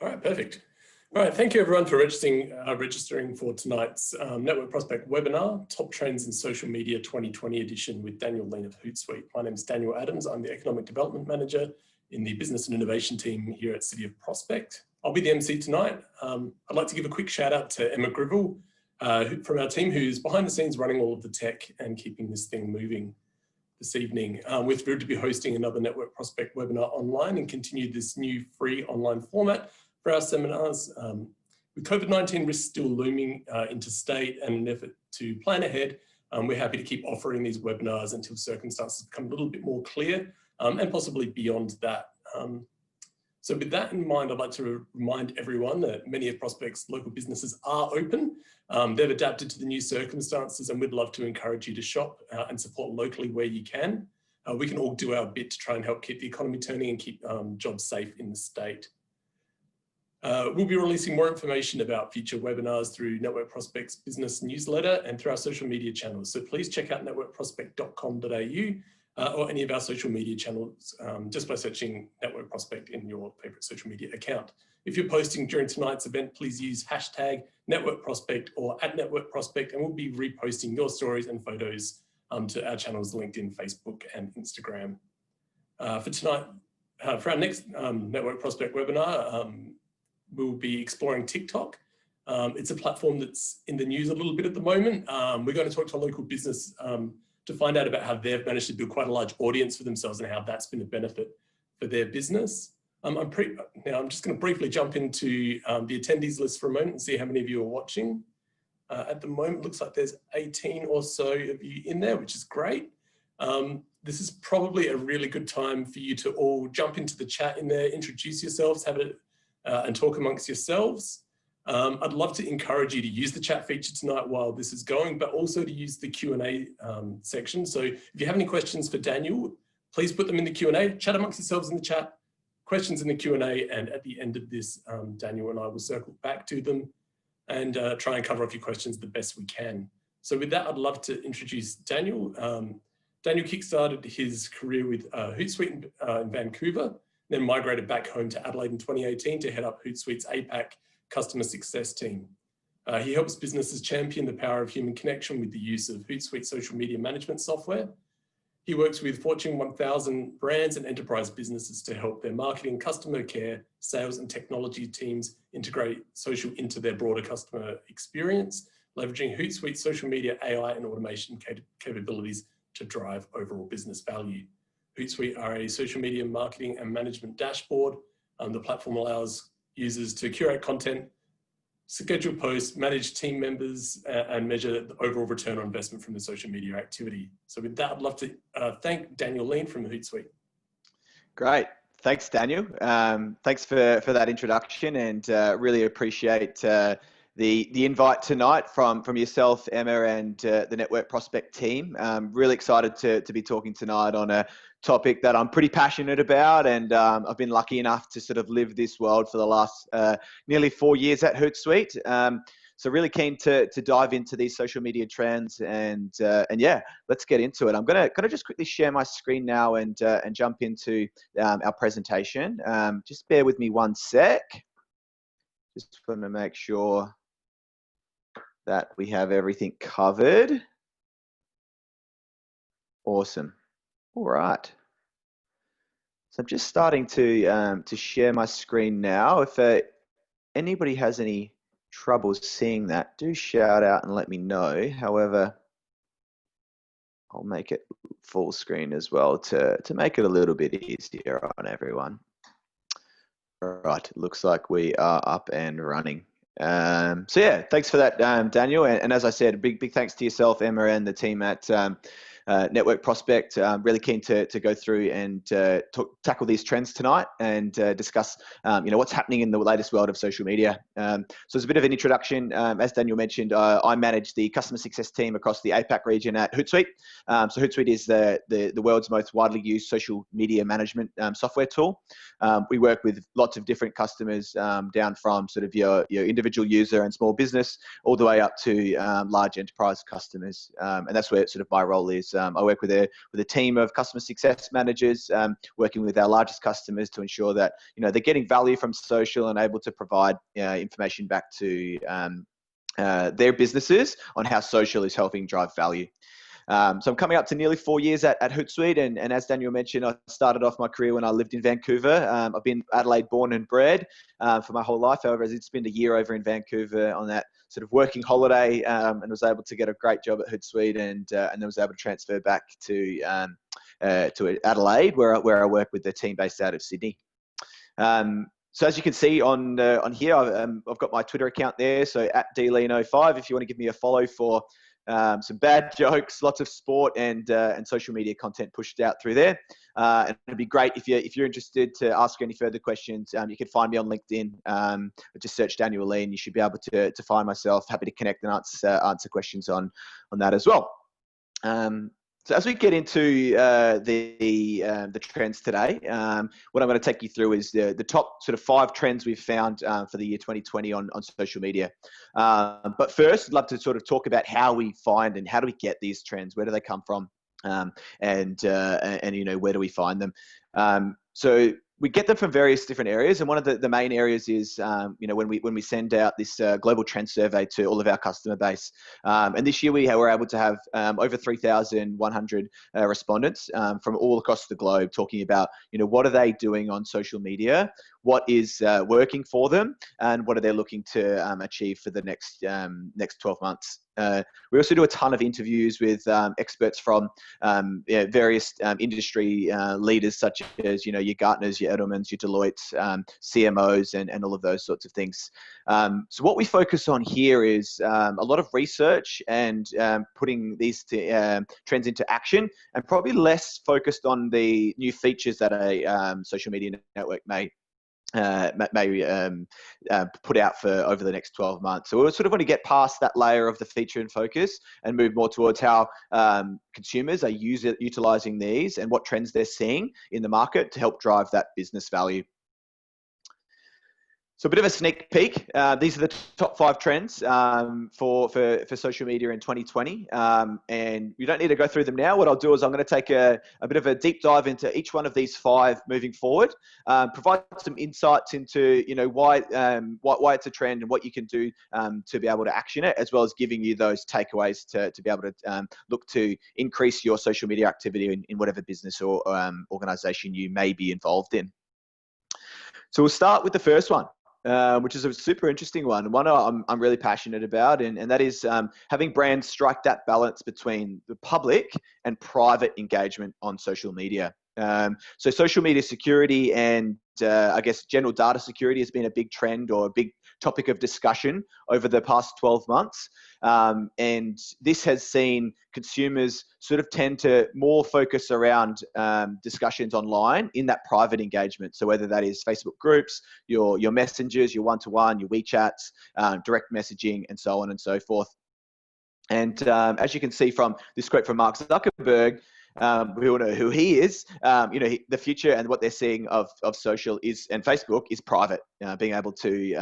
All right, perfect. All right, thank you everyone for registering for tonight's Network Prospect webinar, Top Trends in Social Media 2020 edition with Daniel Lean of Hootsuite. My name is Daniel Adams. I'm the Economic Development Manager in the Business and Innovation team here at City of Prospect. I'll be the MC tonight. I'd like to give a quick shout out to Emma Gribble from our team, who's behind the scenes running all of the tech and keeping this thing moving this evening. We're thrilled to be hosting another Network Prospect webinar online and continue this new free online format for our seminars. With COVID-19 risks still looming interstate and an effort to plan ahead, we're happy to keep offering these webinars until circumstances become a little bit more clear and possibly beyond that. So with that in mind, I'd like to remind everyone that many of Prospect's local businesses are open. They've adapted to the new circumstances, and we'd love to encourage you to shop and support locally where you can. We can all do our bit to try and help keep the economy turning and keep jobs safe in the state. We'll be releasing more information about future webinars through Network Prospect's business newsletter and through our social media channels. So please check out networkprospect.com.au or any of our social media channels just by searching Network Prospect in your favorite social media account. If you're posting during tonight's event, please use hashtag Network Prospect or @Network Prospect, and we'll be reposting your stories and photos to our channels, LinkedIn, Facebook, and Instagram. For tonight, for our next Network Prospect webinar, we'll be exploring TikTok. It's a platform that's in the news a little bit at the moment. We're going to talk to a local business to find out about how they've managed to build quite a large audience for themselves and how that's been a benefit for their business. Now I'm just going to briefly jump into the attendees list for a moment and see how many of you are watching. At the moment, it looks like there's 18 or so of you in there, which is great. This is probably a really good time for you to all jump into the chat in there, introduce yourselves, have it and talk amongst yourselves. I'd love to encourage you to use the chat feature tonight while this is going, but also to use the Q&A section. So if you have any questions for Daniel, please put them in the Q&A, chat amongst yourselves in the chat, questions in the Q&A, and at the end of this, Daniel and I will circle back to them and try and cover off your questions the best we can. So with that, I'd love to introduce Daniel. Daniel kickstarted his career with Hootsuite in Vancouver, then migrated back home to Adelaide in 2018 to head up Hootsuite's APAC customer success team. He helps businesses champion the power of human connection with the use of Hootsuite social media management software. He works with Fortune 1000 brands and enterprise businesses to help their marketing, customer care, sales, and technology teams integrate social into their broader customer experience, leveraging Hootsuite social media, AI, and automation capabilities to drive overall business value. Hootsuite are a social media marketing and management dashboard. The platform allows users to curate content, schedule posts, manage team members, and measure the overall return on investment from the social media activity. So with that, I'd love to thank Daniel Lean from Hootsuite. Great. Thanks, Daniel. Thanks for that introduction, and really appreciate the invite tonight from yourself, Emma, and the Network Prospect team. Really excited to be talking tonight on a topic that I'm pretty passionate about, and I've been lucky enough to sort of live this world for the last nearly 4 years at Hootsuite. So really keen to dive into these social media trends, and yeah, let's get into it. I'm gonna just quickly share my screen now and jump into our presentation. Just bear with me one sec. Just want to make sure that we have everything covered. Awesome. All right. So I'm just starting to share my screen now. If anybody has any trouble seeing that, do shout out and let me know. However, I'll make it full screen as well to make it a little bit easier on everyone. All right, it looks like we are up and running. So yeah, thanks for that, Daniel. And as I said, big thanks to yourself, Emma, and the team at Network Prospect. Really keen to go through and tackle these trends tonight and discuss what's happening in the latest world of social media. So as a bit of an introduction, as Daniel mentioned, I manage the customer success team across the APAC region at Hootsuite. So Hootsuite is the world's most widely used social media management software tool. We work with lots of different customers, down from sort of your individual user and small business all the way up to large enterprise customers. And that's where sort of my role is I work with a team of customer success managers, working with our largest customers to ensure that they're getting value from social and able to provide information back to their businesses on how social is helping drive value. So I'm coming up to nearly 4 years at Hootsuite, and as Daniel mentioned, I started off my career when I lived in Vancouver. I've been Adelaide born and bred for my whole life. However, I did spend a year over in Vancouver on that sort of working holiday, and was able to get a great job at Hootsuite, and then was able to transfer back to Adelaide, where I work with the team based out of Sydney. So as you can see on here, I've got my Twitter account there, so @dlean05 if you want to give me a follow for some bad jokes, lots of sport and social media content pushed out through there. And it'd be great if you're interested to ask any further questions. You can find me on LinkedIn. Just search Daniel Lee, and you should be able to find myself. Happy to connect and answer questions on that as well. So as we get into the trends today, what I'm going to take you through is the top sort of 5 trends we've found for the year 2020 on social media. But first, I'd love to sort of talk about how we find and how do we get these trends? Where do they come from? And where do we find them? So we get them from various different areas, and one of the main areas is when we send out this global trend survey to all of our customer base. And this year we were able to have over 3,100 respondents from all across the globe talking about what are they doing on social media, what is working for them, and what are they looking to achieve for the next 12 months. We also do a ton of interviews with experts from various industry leaders, such as your Gartners, your Edelmans, your Deloittes, CMOs, and all of those sorts of things. So what we focus on here is a lot of research and putting these trends into action, and probably less focused on the new features that a social media network may put out for over the next 12 months. So we sort of want to get past that layer of the feature and focus and move more towards how consumers are utilizing these and what trends they're seeing in the market to help drive that business value. So a bit of a sneak peek. These are the top 5 trends for social media in 2020. And you don't need to go through them now. What I'll do is I'm going to take a bit of a deep dive into each one of these 5 moving forward, provide some insights into why it's a trend and what you can do to be able to action it, as well as giving you those takeaways to be able to look to increase your social media activity in whatever business or organization you may be involved in. So we'll start with the first one. Which is a super interesting one I'm really passionate about, and that is having brands strike that balance between the public and private engagement on social media. So social media security and I guess general data security has been a big trend or a big topic of discussion over the past 12 months. And this has seen consumers sort of tend to more focus around discussions online in that private engagement. So whether that is Facebook groups, your messengers, your one-to-one, your WeChats, direct messaging, and so on and so forth. And as you can see from this quote from Mark Zuckerberg, we all know who he is. The future and what they're seeing of social and Facebook is private. Being able to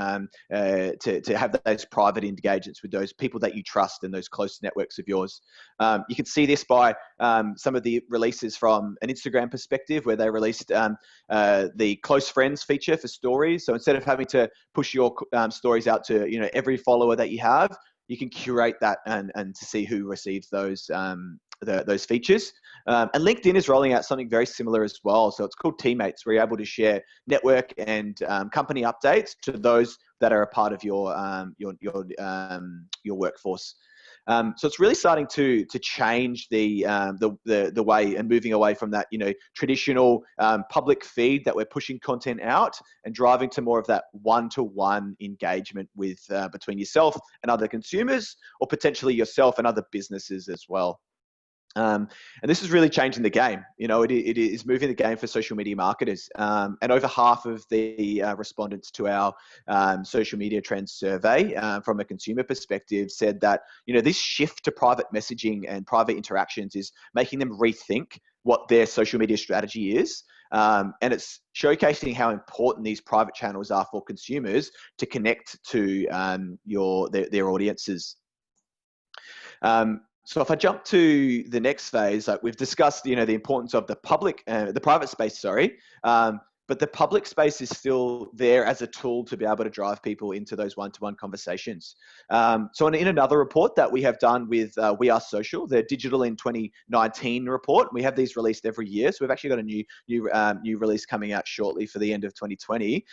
have those private engagements with those people that you trust and those close networks of yours. You can see this by some of the releases from an Instagram perspective, where they released the close friends feature for stories. So instead of having to push your stories out to every follower that you have, you can curate that and see who receives those features. And LinkedIn is rolling out something very similar as well. So it's called Teammates, where you're able to share network and company updates to those that are a part of your workforce. So it's really starting to change the way and moving away from that traditional public feed that we're pushing content out and driving to more of that one-to-one engagement with between yourself and other consumers, or potentially yourself and other businesses as well. And this is really changing the game. It is moving the game for social media marketers. And over half of the respondents to our social media trends survey from a consumer perspective said that, this shift to private messaging and private interactions is making them rethink what their social media strategy is. And it's showcasing how important these private channels are for consumers to connect to their audiences. So if I jump to the next phase, like we've discussed, the importance of the private space, sorry. But the public space is still there as a tool to be able to drive people into those one-to-one conversations. So in another report that we have done with We Are Social, the Digital in 2019 report, we have these released every year. So we've actually got a new release coming out shortly for the end of 2020.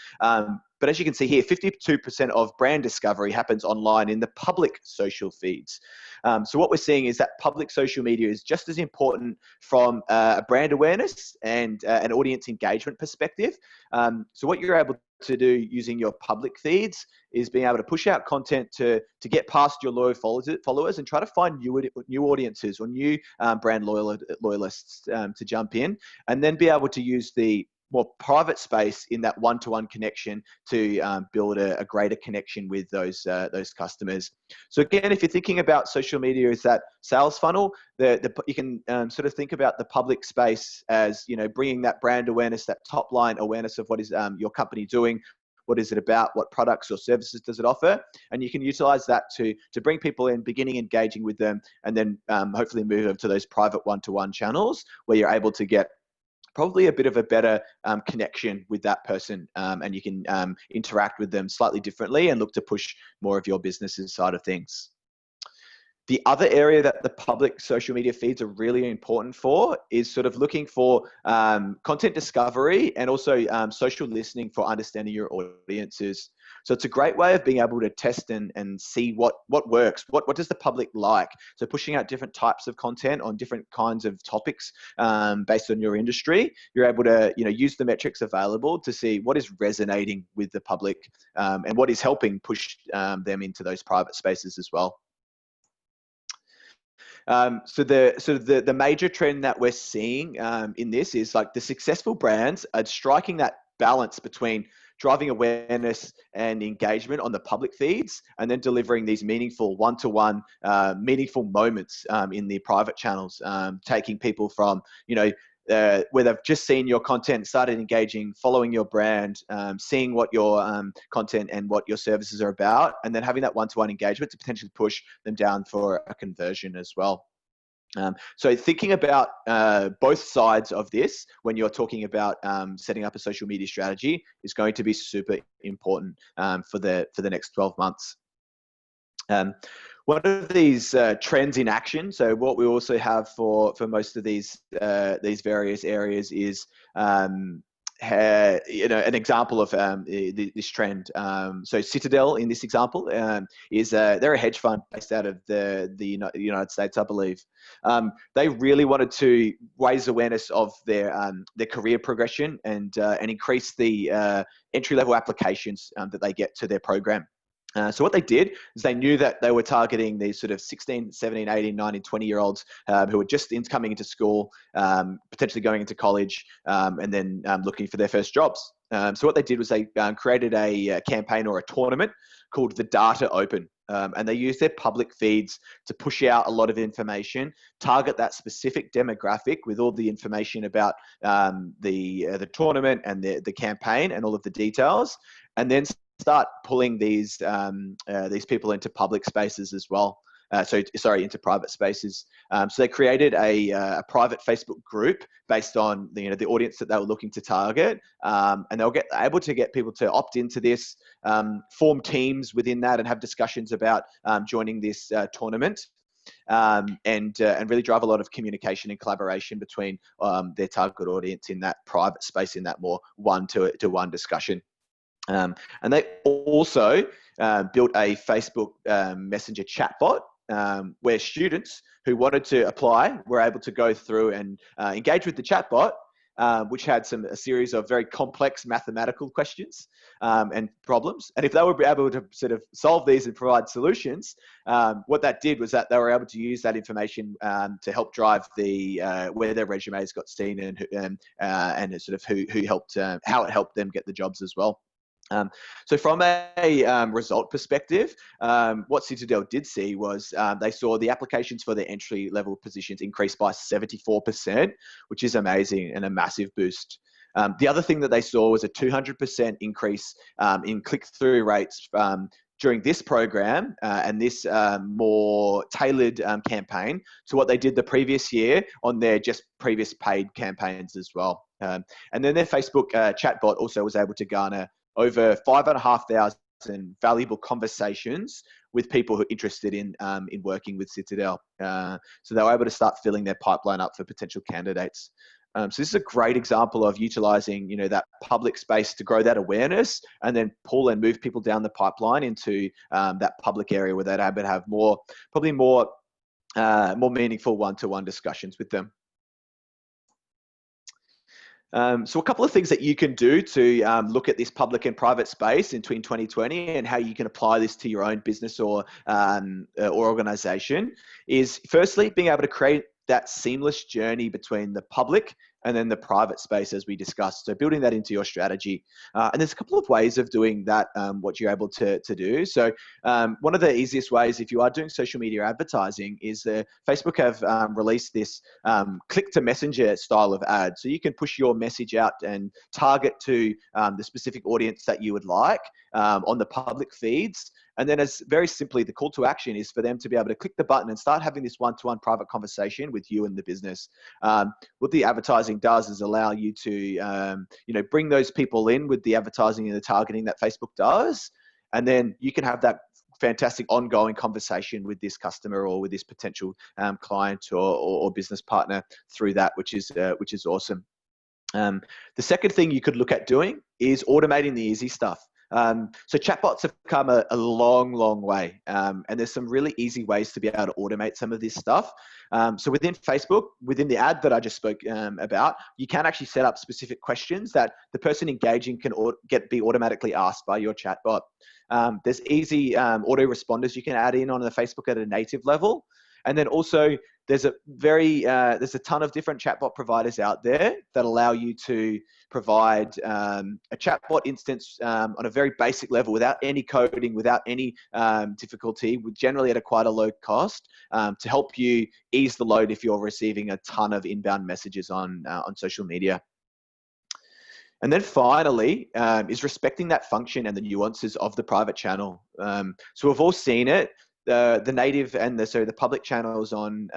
But as you can see here, 52% of brand discovery happens online in the public social feeds. So what we're seeing is that public social media is just as important from a brand awareness and an audience engagement perspective. So what you're able to do using your public feeds is being able to push out content to get past your loyal followers and try to find new audiences or new brand loyalists to jump in, and then be able to use the more private space in that one-to-one connection to build a greater connection with those customers. So again, if you're thinking about social media as that sales funnel, you can sort of think about the public space as bringing that brand awareness, that top line awareness of what is your company doing. What is it about? What products or services does it offer? And you can utilize that to bring people in, beginning engaging with them, and then hopefully move them to those private one-to-one channels where you're able to get probably a bit of a better connection with that person, and you can interact with them slightly differently and look to push more of your business inside of things. The other area that the public social media feeds are really important for is sort of looking for content discovery and also social listening for understanding your audiences. So it's a great way of being able to test and see what works. What does the public like? So pushing out different types of content on different kinds of topics based on your industry, you're able to use the metrics available to see what is resonating with the public and what is helping push them into those private spaces as well. So the major trend that we're seeing in this is like the successful brands are striking that balance between driving awareness and engagement on the public feeds, and then delivering these meaningful one-to-one, meaningful moments in the private channels, taking people from where they've just seen your content, started engaging, following your brand, seeing what your content and what your services are about, and then having that one-to-one engagement to potentially push them down for a conversion as well. So thinking about both sides of this when you're talking about setting up a social media strategy is going to be super important for the next 12 months. One of these trends in action, so what we also have for most of these various areas is an example of this trend. So Citadel, in this example, is they're a hedge fund based out of the United States, I believe. They really wanted to raise awareness of their career progression and increase the entry-level applications that they get to their program. So what they did is they knew that they were targeting these sort of 16, 17, 18, 19, 20-year-olds who were just coming into school, potentially going into college, and then looking for their first jobs. So what they did was they created a campaign or a tournament called the Data Open. And they used their public feeds to push out a lot of information, target that specific demographic with all the information about the tournament and the campaign and all of the details, and then start pulling these people into public spaces as well. Into private spaces. So they created a private Facebook group based on the audience that they were looking to target, and they'll able to get people to opt into this, form teams within that, and have discussions about joining this tournament. And really drive a lot of communication and collaboration between their target audience in that private space, in that more one-to-one discussion. And they also built a Facebook Messenger chatbot where students who wanted to apply were able to go through and engage with the chatbot, which had a series of very complex mathematical questions and problems. And if they were able to sort of solve these and provide solutions, what that did was that they were able to use that information to help drive where their resumes got seen and sort of who helped, how it helped them get the jobs as well. So from a result perspective, what Citadel did see was they saw the applications for their entry-level positions increase by 74%, which is amazing and a massive boost. The other thing that they saw was a 200% increase in click-through rates during this program and this more tailored campaign to what they did the previous year on their just previous paid campaigns as well. And then their Facebook chatbot also was able to garner over 5,500 valuable conversations with people who are interested in working with Citadel. So they were able to start filling their pipeline up for potential candidates. So this is a great example of utilizing, that public space to grow that awareness and then pull and move people down the pipeline into that public area where they're able to have more meaningful one-to-one discussions with them. So a couple of things that you can do to look at this public and private space in 2020 and how you can apply this to your own business or organization is firstly being able to create that seamless journey between the public and then the private space as we discussed. So building that into your strategy. And there's a couple of ways of doing that, what you're able to do. So one of the easiest ways if you are doing social media advertising is Facebook have released this click to messenger style of ad. So you can push your message out and target to the specific audience that you would like on the public feeds. And then as very simply, the call to action is for them to be able to click the button and start having this one-to-one private conversation with you and the business. What the advertising does is allow you to, bring those people in with the advertising and the targeting that Facebook does. And then you can have that fantastic ongoing conversation with this customer or with this potential client or business partner through that, which is awesome. The second thing you could look at doing is automating the easy stuff. So chatbots have come a long, long way. And there's some really easy ways to be able to automate some of this stuff. So within Facebook, within the ad that I just spoke about, you can actually set up specific questions that the person engaging can be automatically asked by your chatbot. There's easy autoresponders you can add in on the Facebook at a native level. And then also there's a ton of different chatbot providers out there that allow you to provide a chatbot instance on a very basic level without any coding, without any difficulty, generally at quite a low cost to help you ease the load if you're receiving a ton of inbound messages on social media. And then finally is respecting that function and the nuances of the private channel. So we've all seen it. The native and the public channels on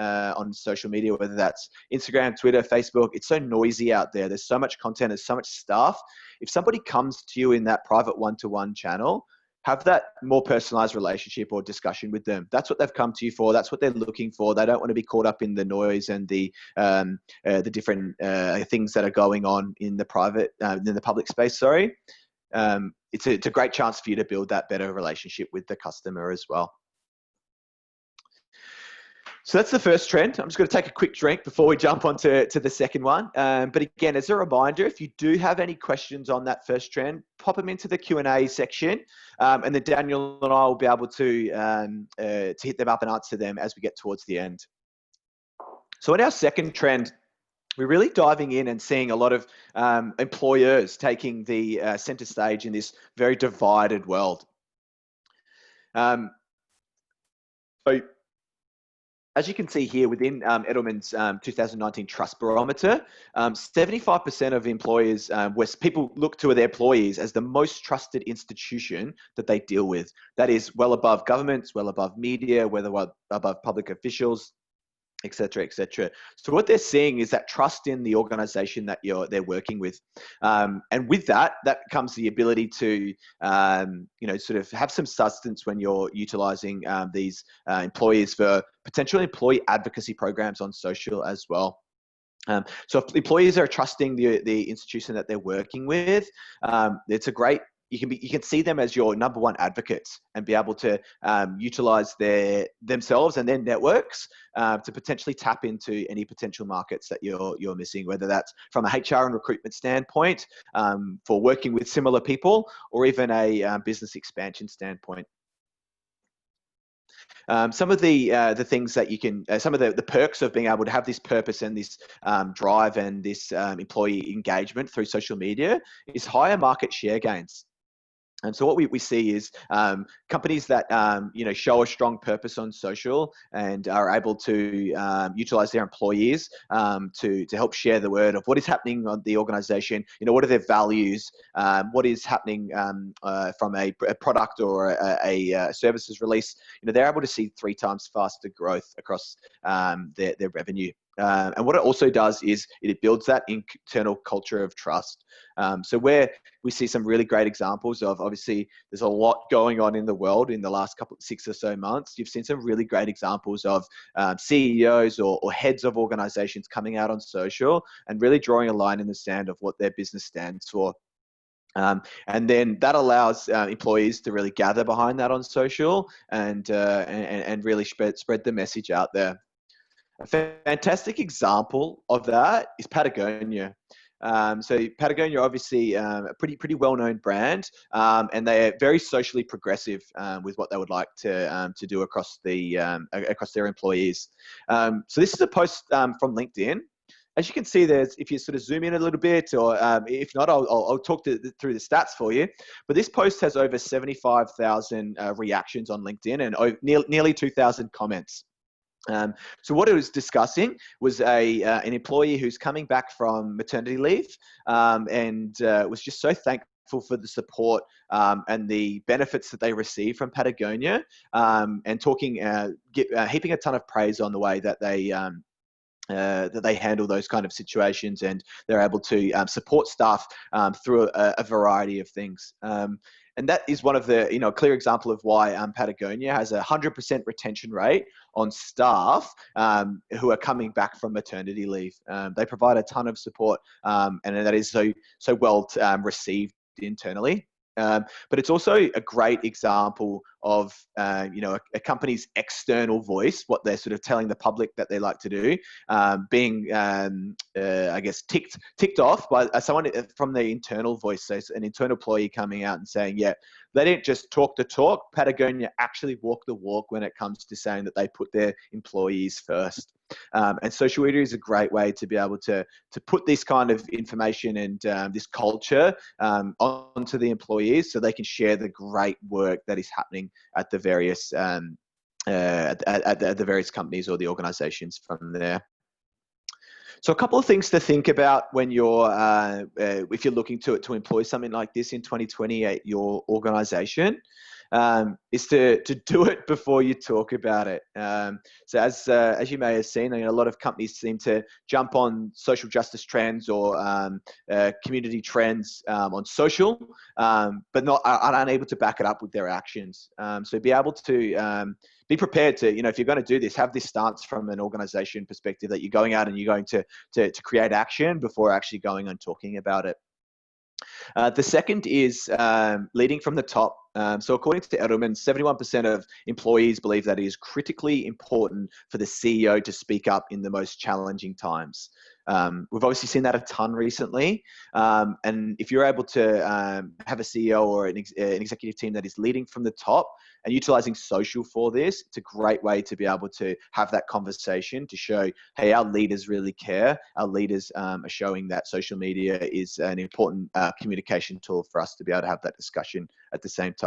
social media, whether that's Instagram, Twitter, Facebook, it's so noisy out there. There's so much content, there's so much stuff. If somebody comes to you in that private one-to-one channel, have that more personalized relationship or discussion with them. That's what they've come to you for. That's what they're looking for. They don't want to be caught up in the noise and the different things that are going on in the public space. Sorry, it's a great chance for you to build that better relationship with the customer as well. So that's the first trend. I'm just going to take a quick drink before we jump on to the second one. But again, as a reminder, if you do have any questions on that first trend, pop them into the Q&A section. And then Daniel and I will be able to hit them up and answer them as we get towards the end. So in our second trend, we're really diving in and seeing a lot of employers taking the center stage in this very divided world. So as you can see here within Edelman's 2019 Trust Barometer, 75% of employers, where people look to their employees as the most trusted institution that they deal with. That is well above governments, well above media, well above public officials, et cetera, et cetera. So what they're seeing is that trust in the organization that they're working with. And with that comes the ability to, sort of have some substance when you're utilizing these employees for potential employee advocacy programs on social as well. So if employees are trusting the institution that they're working with, it's a great, you can see them as your number one advocates and be able to utilize themselves and their networks to potentially tap into any potential markets that you're missing, whether that's from a HR and recruitment standpoint, for working with similar people, or even a business expansion standpoint. Some of the things that you can, some of the perks of being able to have this purpose and this drive and this employee engagement through social media is higher market share gains. And so what we see is companies that show a strong purpose on social and are able to utilize their employees to help share the word of what is happening on the organization. What are their values? What is happening from a product or a services release? They're able to see 3 times faster growth across their revenue. And what it also does is it builds that internal culture of trust. So where we see some really great examples of, obviously, there's a lot going on in the world in the last 6 or so months. You've seen some really great examples of CEOs or heads of organizations coming out on social and really drawing a line in the sand of what their business stands for. And then that allows employees to really gather behind that on social and really spread the message out there. A fantastic example of that is Patagonia. So Patagonia, obviously, a pretty well-known brand, and they are very socially progressive with what they would like to do across their employees. So this is a post from LinkedIn. As you can see, if you sort of zoom in a little bit, or if not, I'll talk through the stats for you. But this post has over 75,000 reactions on LinkedIn and nearly 2,000 comments. So what it was discussing was an employee who's coming back from maternity leave and was just so thankful for the support and the benefits that they received from Patagonia, and heaping a ton of praise on the way that they handle those kind of situations, and they're able to support staff through a variety of things. And that is one of the, clear example of why Patagonia has a 100% retention rate on staff who are coming back from maternity leave. They provide a ton of support, and that is so well received internally. But it's also a great example of a company's external voice, what they're sort of telling the public that they like to do, being I guess ticked off by someone from the internal voice. So it's an internal employee coming out and saying, yeah, they didn't just talk the talk. Patagonia actually walk the walk when it comes to saying that they put their employees first. And social media is a great way to be able to put this kind of information and this culture onto the employees, so they can share the great work that is happening at the various at the various companies or the organizations from there. So a couple of things to think about when you're if you're looking to employ something like this in 2020 at your organization. Is to do it before you talk about it. So as you may have seen, a lot of companies seem to jump on social justice trends or community trends on social, but are unable to back it up with their actions. So be able to be prepared to, if you're going to do this, have this stance from an organization perspective that you're going out and you're going to create action before actually going and talking about it. The second is leading from the top. So according to Edelman, 71% of employees believe that it is critically important for the CEO to speak up in the most challenging times. We've obviously seen that a ton recently. And if you're able to have a CEO or an executive team that is leading from the top and utilizing social for this, it's a great way to be able to have that conversation to show, hey, our leaders really care. Our leaders are showing that social media is an important communication tool for us to be able to have that discussion at the same time.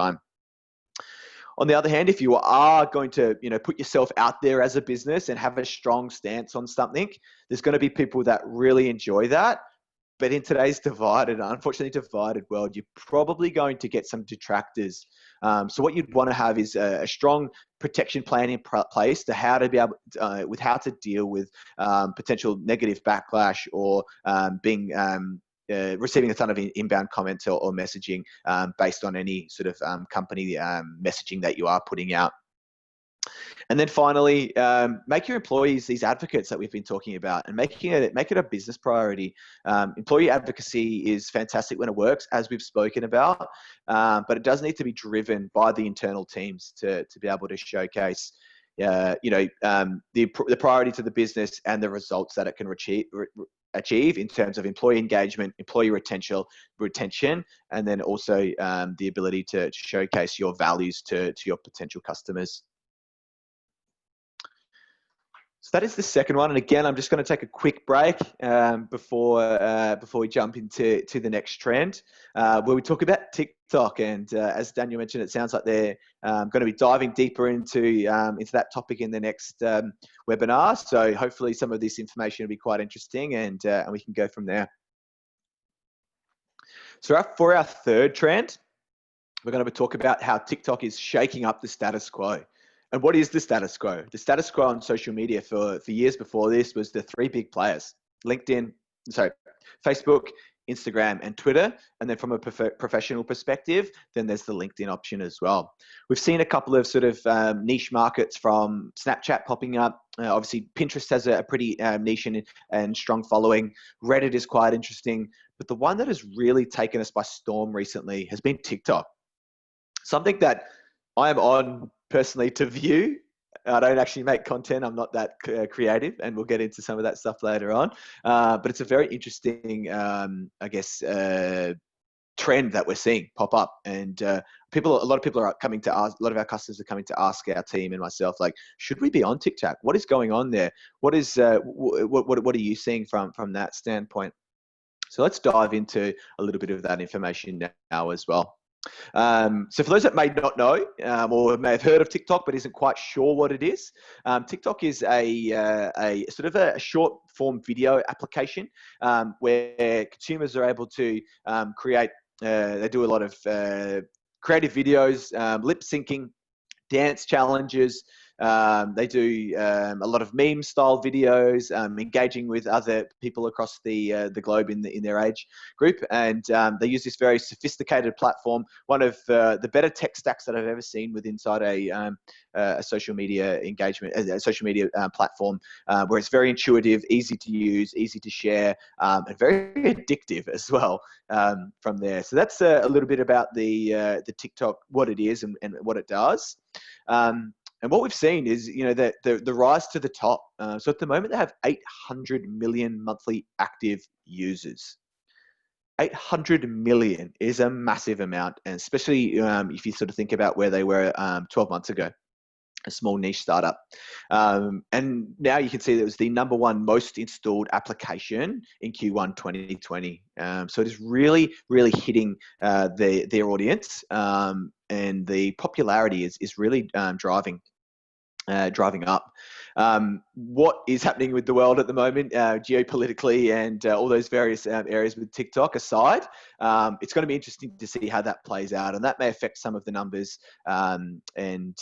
On the other hand, if you are going to, put yourself out there as a business and have a strong stance on something, there's going to be people that really enjoy that. But in today's unfortunately divided world, you're probably going to get some detractors. So what you'd want to have is a strong protection plan in place to how to be able with how to deal with potential negative backlash or being receiving a ton of inbound comments or messaging based on any sort of company messaging that you are putting out. And then finally, make your employees these advocates that we've been talking about, and make it a business priority. Employee advocacy is fantastic when it works, as we've spoken about, but it does need to be driven by the internal teams to be able to showcase the priority to the business and the results that it can achieve in terms of employee engagement, employee retention, and then also the ability to showcase your values to your potential customers. So that is the second one. And again, I'm just going to take a quick break before we jump into the next trend, where we talk about TikTok. And as Daniel mentioned, it sounds like they're going to be diving deeper into that topic in the next webinar. So hopefully some of this information will be quite interesting, and we can go from there. So for our third trend, we're going to talk about how TikTok is shaking up the status quo. And what is the status quo? The status quo on social media for years before this was the three big players: Facebook, Instagram, and Twitter. And then from a professional perspective, then there's the LinkedIn option as well. We've seen a couple of sort of niche markets from Snapchat popping up. Obviously, Pinterest has a pretty niche and strong following. Reddit is quite interesting. But the one that has really taken us by storm recently has been TikTok. Something that I'm on personally to view. I don't actually make content. I'm not that creative, and we'll get into some of that stuff later on. But it's a very interesting, trend that we're seeing pop up. And a lot of people are coming to ask. A lot of our customers are coming to ask our team and myself, like, should we be on TikTok? What is going on there? What is what are you seeing from that standpoint? So let's dive into a little bit of that information now as well. So for those that may not know or may have heard of TikTok but isn't quite sure what it is, TikTok is a sort of a short form video application where consumers are able to create, they do a lot of creative videos, lip syncing, dance challenges. They do a lot of meme style videos, engaging with other people across the globe in their age group, and they use this very sophisticated platform, one of the better tech stacks that I've ever seen with inside a social media engagement, a social media platform, where it's very intuitive, easy to use, easy to share, and very addictive as well from there. So that's a little bit about the TikTok, what it is and what it does. And what we've seen is, that the rise to the top. So at the moment, they have 800 million monthly active users. 800 million is a massive amount, and especially if you sort of think about where they were 12 months ago. A small niche startup. And now you can see that it was the #1 most installed application in Q1 2020. So it is really, really hitting their audience, and the popularity is really driving up. What is happening with the world at the moment, geopolitically and all those various areas with TikTok aside, it's going to be interesting to see how that plays out, and that may affect some of the numbers and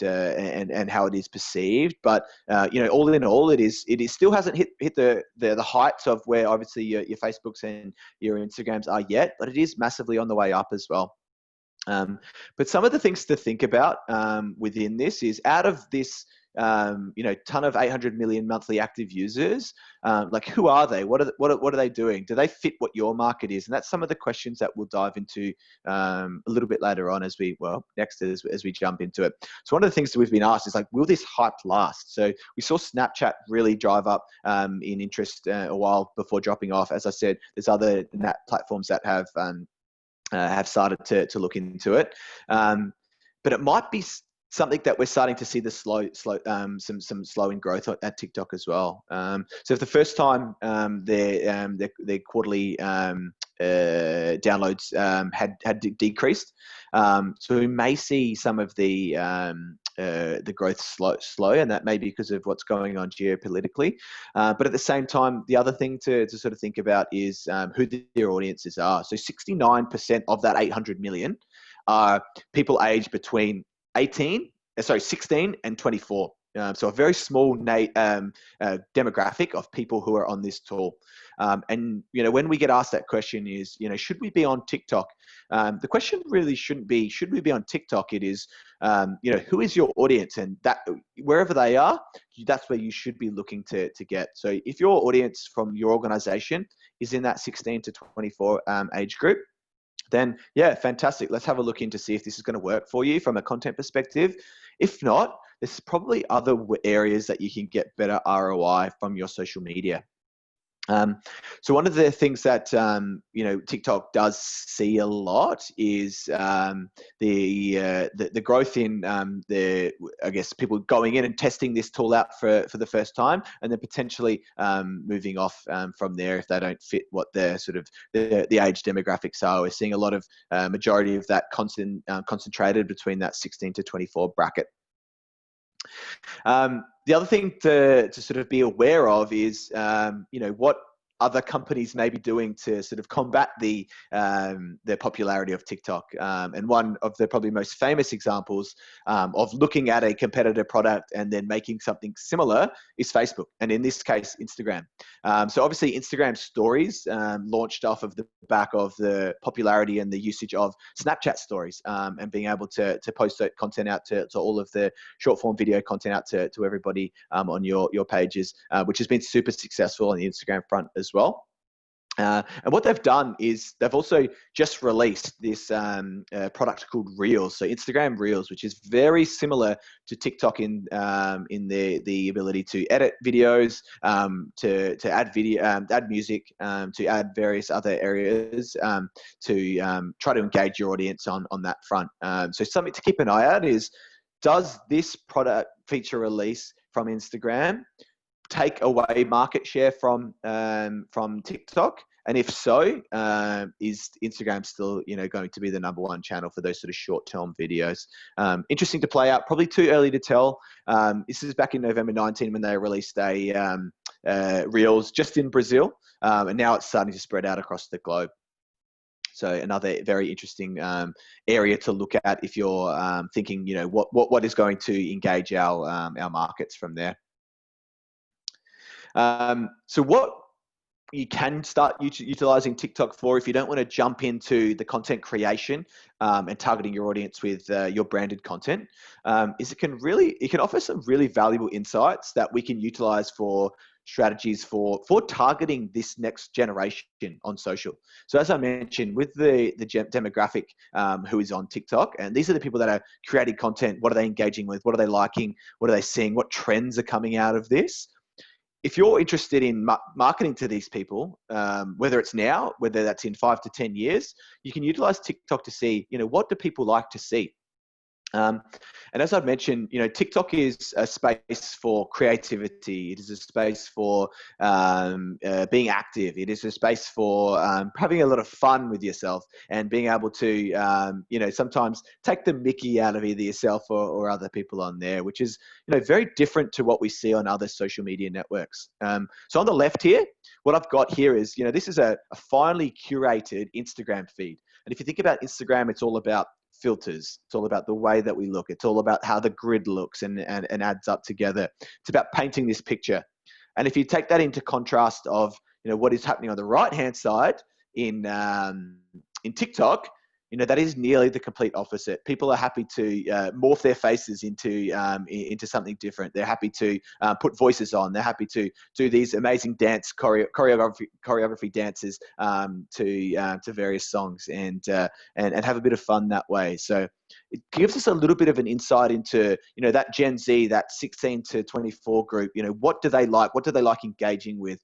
how it is perceived. But all in all, it still hasn't hit the heights of where obviously your Facebooks and your Instagrams are yet, but it is massively on the way up as well. But some of the things to think about within this is, out of this ton of 800 million monthly active users, like, who are they? What are they doing? Do they fit what your market is? And that's some of the questions that we'll dive into a little bit later on as we jump into it. So one of the things that we've been asked is, like, will this hype last? So we saw Snapchat really drive up in interest a while before dropping off. As I said, there's other platforms that have started to look into it, but it might be something that we're starting to see some slowing growth at TikTok as well. So for the first time, their quarterly downloads had decreased. So we may see some of the growth slow, and that may be because of what's going on geopolitically. But at the same time, the other thing to sort of think about is who their audiences are. So 69% of that 800 million are people aged between 16 and 24. So a very small demographic of people who are on this tool. And when we get asked that question is, should we be on TikTok? The question really shouldn't be, should we be on TikTok? It is, who is your audience? And that, wherever they are, that's where you should be looking to get. So if your audience from your organization is in that 16 to 24 age group, then yeah, fantastic. Let's have a look in to see if this is going to work for you from a content perspective. If not, there's probably other areas that you can get better ROI from your social media. So one of the things that TikTok does see a lot is the growth in I guess people going in and testing this tool out for the first time, and then potentially moving off from there if they don't fit what their sort of the age demographics are. We're seeing a lot of majority of that concentrated between that 16 to 24 bracket. The other thing to sort of be aware of is, what other companies may be doing to sort of combat the popularity of TikTok. And one of the probably most famous examples of looking at a competitor product and then making something similar is Facebook, and in this case, Instagram. So obviously, Instagram stories launched off of the back of the popularity and the usage of Snapchat stories, and being able to post that content out to all of the short form video content out to everybody on your pages, which has been super successful on the Instagram front as well. And what they've done is they've also just released this product called Reels. So Instagram Reels, which is very similar to TikTok in the ability to edit videos, to add video, add music, to add various other areas, to try to engage your audience on that front. So something to keep an eye out is, does this product feature release from Instagram take away market share from TikTok? And if so, is Instagram still going to be the #1 channel for those sort of short-term videos? Interesting to play out. Probably too early to tell. This is back in November 19 when they released a Reels just in Brazil, and now it's starting to spread out across the globe. So another very interesting area to look at if you're thinking, what is going to engage our markets from there. So what you can start utilizing TikTok for, if you don't want to jump into the content creation and targeting your audience with your branded content, is it can offer some really valuable insights that we can utilize for strategies for targeting this next generation on social. So as I mentioned, with the demographic who is on TikTok, and these are the people that are creating content. What are they engaging with? What are they liking? What are they seeing? What trends are coming out of this? If you're interested in marketing to these people, whether it's now, whether that's in 5 to 10 years, you can utilize TikTok to see, what do people like to see? And as I've mentioned, TikTok is a space for creativity. It is a space for being active. It is a space for having a lot of fun with yourself and being able to, sometimes take the mickey out of either yourself or other people on there, which is, very different to what we see on other social media networks. So on the left here, what I've got here is, this is a finely curated Instagram feed. And if you think about Instagram, it's all about filters. It's all about the way that we look. It's all about how the grid looks and adds up together. It's about painting this picture. And if you take that into contrast of, what is happening on the right-hand side in TikTok, that is nearly the complete opposite. People are happy to morph their faces into something different. They're happy to put voices on. They're happy to do these amazing dance choreography dances to various songs and have a bit of fun that way. So it gives us a little bit of an insight into that Gen Z, that 16 to 24 group. What do they like? What do they like engaging with?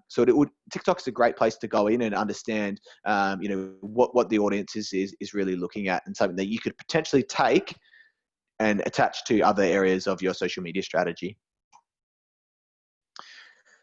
So TikTok's a great place to go in and understand what the audience is really looking at, and something that you could potentially take and attach to other areas of your social media strategy.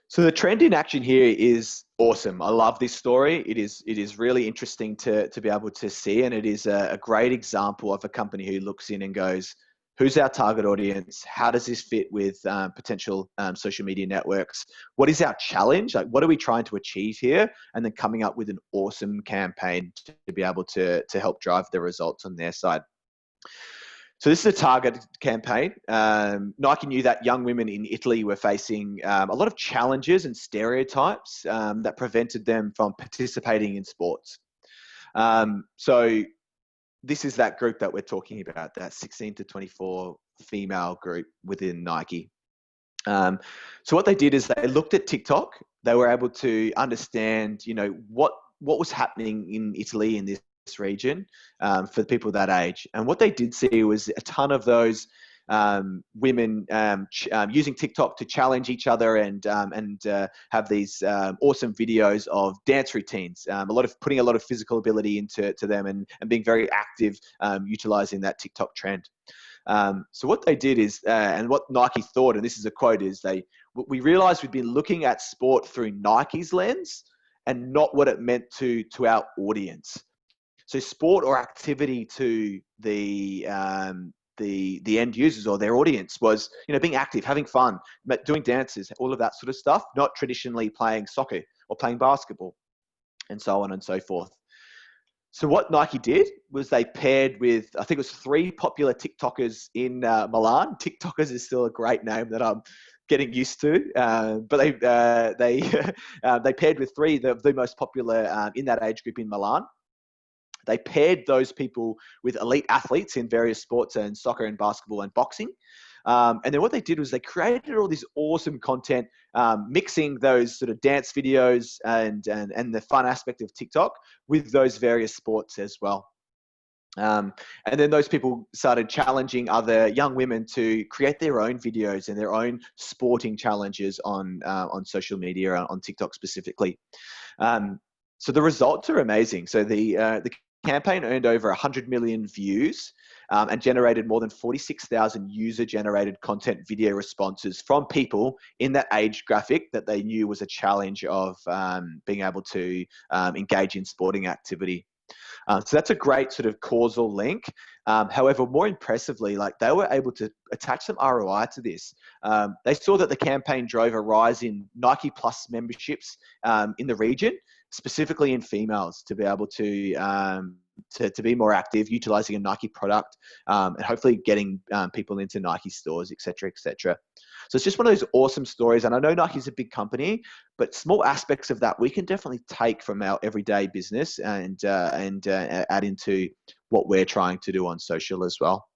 So the trend in action here is awesome. I love this story. It is really interesting to be able to see, and it is a great example of a company who looks in and goes, who's our target audience? How does this fit with potential social media networks? What is our challenge? Like, what are we trying to achieve here? And then coming up with an awesome campaign to be able to help drive the results on their side. So this is a targeted campaign. Nike knew that young women in Italy were facing a lot of challenges and stereotypes that prevented them from participating in sports. So this is that group that we're talking about, that 16 to 24 female group within Nike. So what they did is they looked at TikTok. They were able to understand, what was happening in Italy in this region for the people that age. And what they did see was a ton of those women using TikTok to challenge each other and have these awesome videos of dance routines. Putting a lot of physical ability into them and being very active, utilizing that TikTok trend. So what they did is, and what Nike thought, and this is a quote, is we realized we'd been looking at sport through Nike's lens and not what it meant to our audience. So sport or activity to the end users or their audience was, being active, having fun, doing dances, all of that sort of stuff, not traditionally playing soccer or playing basketball, and so on and so forth. So what Nike did was they paired with, I think it was 3 popular TikTokers in Milan. TikTokers is still a great name that I'm getting used to, but they paired with 3 of the most popular in that age group in Milan. They paired those people with elite athletes in various sports and soccer and basketball and boxing. And then what they did was they created all this awesome content, mixing those sort of dance videos and the fun aspect of TikTok with those various sports as well. And then those people started challenging other young women to create their own videos and their own sporting challenges on social media, on TikTok specifically. So the results are amazing. So the campaign earned over 100 million views and generated more than 46,000 user-generated content video responses from people in that age graphic that they knew was a challenge of being able to engage in sporting activity. So that's a great sort of causal link. However, more impressively, they were able to attach some ROI to this. They saw that the campaign drove a rise in Nike Plus memberships in the region, specifically in females, to be able to be more active, utilizing a Nike product, and hopefully getting people into Nike stores, et cetera, et cetera. So it's just one of those awesome stories. And I know Nike's a big company, but small aspects of that we can definitely take from our everyday business and add into what we're trying to do on social as well.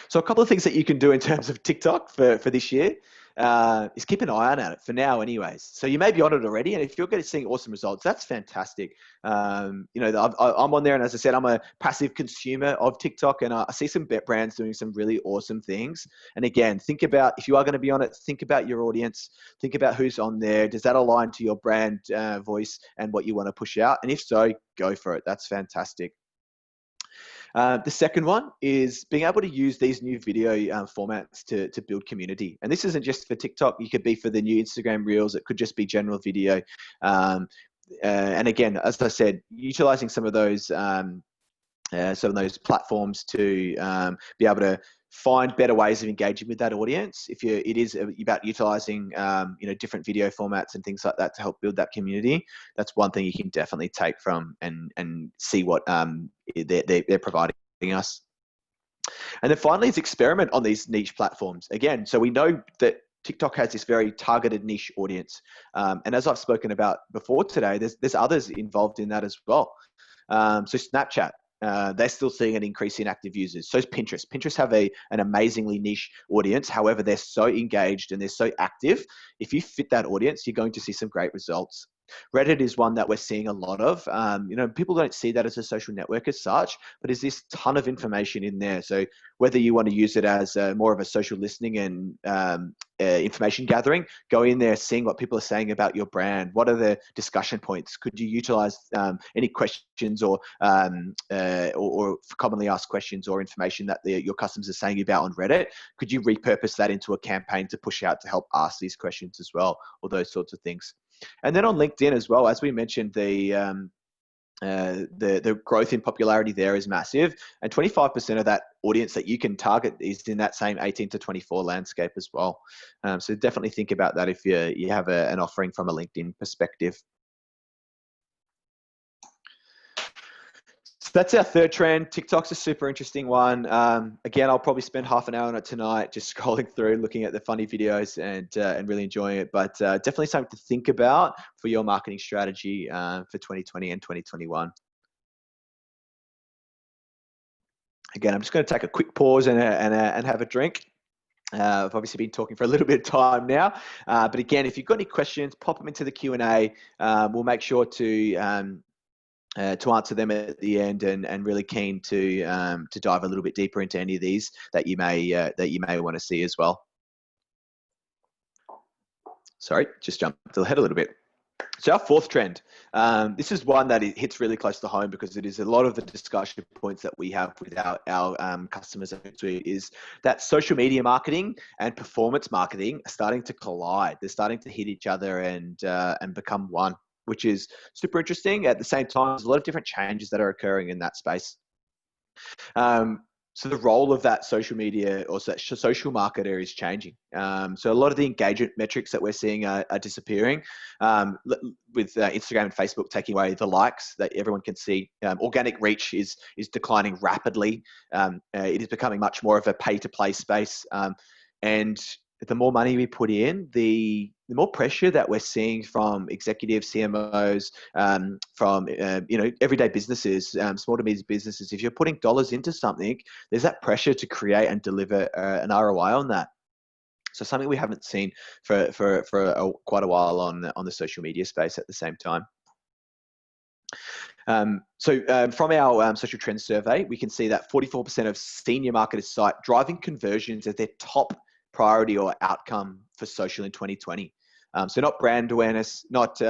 So a couple of things that you can do in terms of TikTok for this year is keep an eye on it for now anyways. So you may be on it already, and if you're seeing awesome results, that's fantastic. I'm on there, and as I said, I'm a passive consumer of TikTok, and I see some brands doing some really awesome things. And again, think about, if you are going to be on it, think about your audience, think about who's on there. Does that align to your brand voice and what you want to push out? And if so, go for it. That's fantastic. The second one is being able to use these new video formats to build community. And this isn't just for TikTok. You could be for the new Instagram Reels. It could just be general video. And again, as I said, utilizing some of those platforms to be able to find better ways of engaging with that audience. It is about utilizing different video formats and things like that to help build that community. That's one thing you can definitely take from and see what they're providing us. And then finally, is experiment on these niche platforms again. So we know that TikTok has this very targeted niche audience, and as I've spoken about before today, there's others involved in that as well. So Snapchat. They're still seeing an increase in active users. So is Pinterest. Pinterest have an amazingly niche audience. However, they're so engaged and they're so active. If you fit that audience, you're going to see some great results. Reddit is one that we're seeing a lot of. People don't see that as a social network as such, but there's this ton of information in there. So whether you want to use it as more of a social listening and information gathering, go in there, seeing what people are saying about your brand. What are the discussion points? Could you utilize any questions or commonly asked questions or information that your customers are saying about on Reddit? Could you repurpose that into a campaign to push out to help ask these questions as well, or those sorts of things? And then on LinkedIn as well, as we mentioned, the growth in popularity there is massive, and 25% of that audience that you can target is in that same 18 to 24 landscape as well. So definitely think about that if you have an offering from a LinkedIn perspective. So that's our third trend. TikTok's a super interesting one. Again, I'll probably spend half an hour on it tonight, just scrolling through, looking at the funny videos and really enjoying it. But definitely something to think about for your marketing strategy for 2020 and 2021. Again, I'm just going to take a quick pause and have a drink. I've obviously been talking for a little bit of time now, but again, if you've got any questions, pop them into the Q&A. We'll make sure to to answer them at the end, and really keen to dive a little bit deeper into any of these that you may want to see as well. Sorry, just jumped ahead a little bit. So our fourth trend, this is one that hits really close to home because it is a lot of the discussion points that we have with our customers at Hootsuite, is that social media marketing and performance marketing are starting to collide. They're starting to hit each other and become one, which is super interesting. At the same time, there's a lot of different changes that are occurring in that space. So the role of that social media or social marketer is changing. So a lot of the engagement metrics that we're seeing are disappearing, with Instagram and Facebook taking away the likes that everyone can see. Organic reach is declining rapidly. It is becoming much more of a pay-to-play space, and the more money we put in, the more pressure that we're seeing from executives, CMOs, from everyday businesses, small to medium businesses. If you're putting dollars into something, there's that pressure to create and deliver an ROI on that. So something we haven't seen for quite a while on the social media space at the same time. From our social trends survey, we can see that 44% of senior marketers cite driving conversions as their top priority or outcome for social in 2020. So not brand awareness, not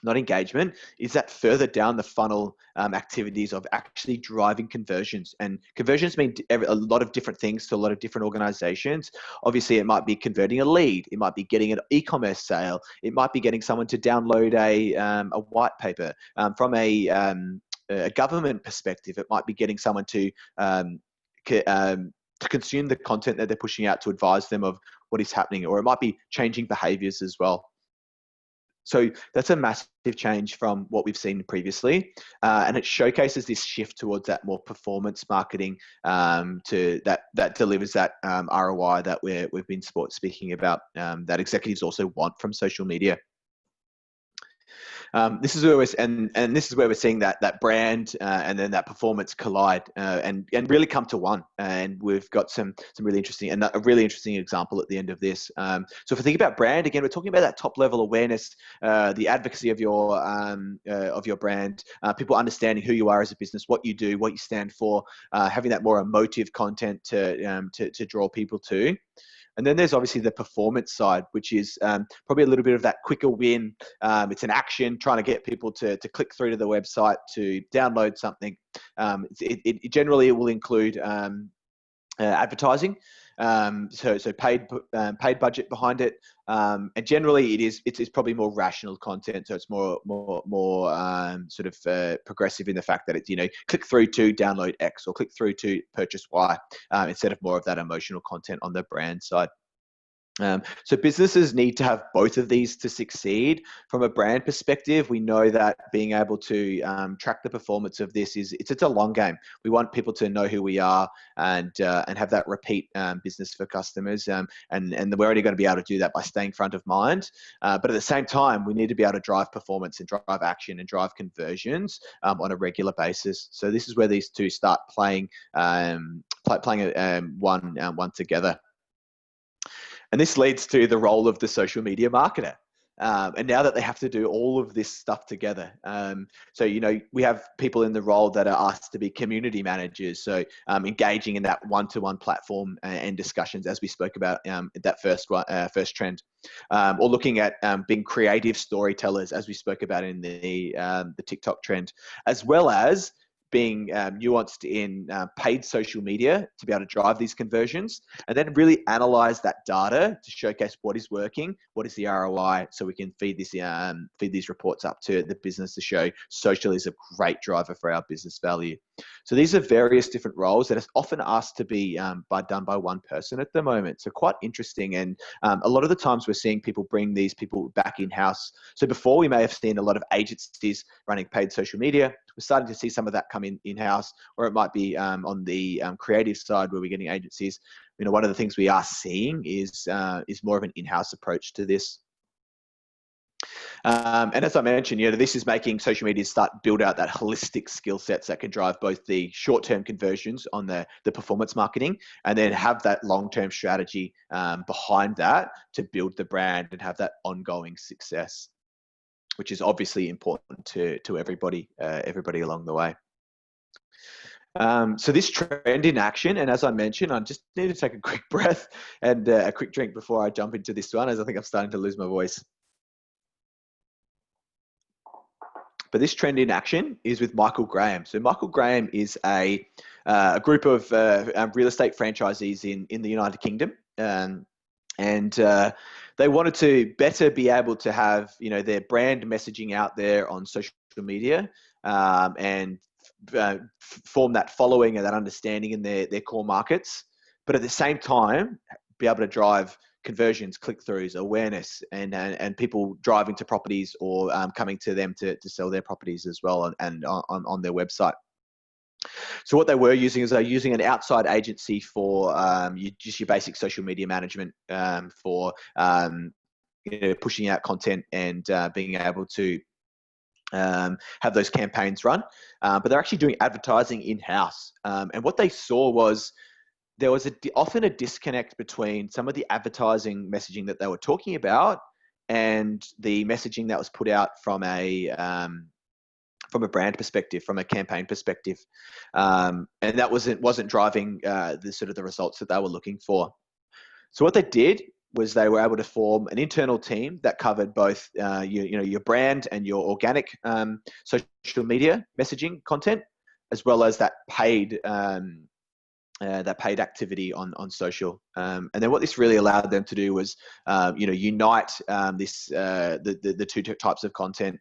engagement, is that further down the funnel activities of actually driving conversions. And conversions mean a lot of different things to a lot of different organizations. Obviously, it might be converting a lead. It might be getting an e-commerce sale. It might be getting someone to download a white paper. From a government perspective, it might be getting someone to consume the content that they're pushing out to advise them of what is happening, or it might be changing behaviors as well. So that's a massive change from what we've seen previously, and it showcases this shift towards that more performance marketing to that delivers that ROI that we've been speaking about, that executives also want from social media. This is where we're seeing that brand and then that performance collide and really come to one. And we've got some really interesting, and a really interesting example at the end of this. So if we think about brand again, we're talking about that top level awareness, the advocacy of your brand, people understanding who you are as a business, what you do, what you stand for, having that more emotive content to draw people to. And then there's obviously the performance side, which is probably a little bit of that quicker win. It's an action, trying to get people to click through to the website to download something. It generally will include advertising, so paid budget behind it, and generally it's probably more rational content. So it's more sort of progressive in the fact that it's click through to download X or click through to purchase Y, instead of more of that emotional content on the brand side. So businesses need to have both of these to succeed. From a brand perspective, we know that being able to track the performance of this it's a long game. We want people to know who we are and have that repeat business for customers. And we're only going to be able to do that by staying front of mind. But at the same time, we need to be able to drive performance and drive action and drive conversions on a regular basis. So this is where these two start playing one together. And this leads to the role of the social media marketer. And now that they have to do all of this stuff together. So, we have people in the role that are asked to be community managers. So engaging in that one-to-one platform and discussions, as we spoke about that first trend. Or looking at being creative storytellers, as we spoke about in the TikTok trend, as well as being nuanced in paid social media to be able to drive these conversions, and then really analyze that data to showcase what is working, what is the ROI, so we can feed these reports up to the business to show social is a great driver for our business value. So these are various different roles that are often asked to be done by one person at the moment. So quite interesting, and a lot of the times we're seeing people bring these people back in-house. So before, we may have seen a lot of agencies running paid social media. We're starting to see some of that come in-house, or it might be on the creative side where we're getting agencies. One of the things we are seeing is more of an in-house approach to this. And as I mentioned, this is making social media start build out that holistic skill sets that can drive both the short-term conversions on the performance marketing, and then have that long-term strategy behind that to build the brand and have that ongoing success. which is obviously important to everybody along the way. So this trend in action, and as I mentioned, I just need to take a quick breath and a quick drink before I jump into this one, as I think I'm starting to lose my voice. But this trend in action is with Michael Graham. So Michael Graham is a group of real estate franchisees in the United Kingdom. And they wanted to better be able to have, their brand messaging out there on social media, and form that following and that understanding in their core markets, but at the same time be able to drive conversions, click-throughs, awareness, and people driving to properties or coming to them to sell their properties as well, and on their website. So what they were using is they're using an outside agency for just your basic social media management, for pushing out content and being able to have those campaigns run. But they're actually doing advertising in-house. And what they saw was there was often a disconnect between some of the advertising messaging that they were talking about and the messaging that was put out from a brand perspective, from a campaign perspective, and that wasn't driving the results that they were looking for. So what they did was they were able to form an internal team that covered both your brand and your organic social media messaging content, as well as that paid activity on social. And then what this really allowed them to do was, unite the two types of content,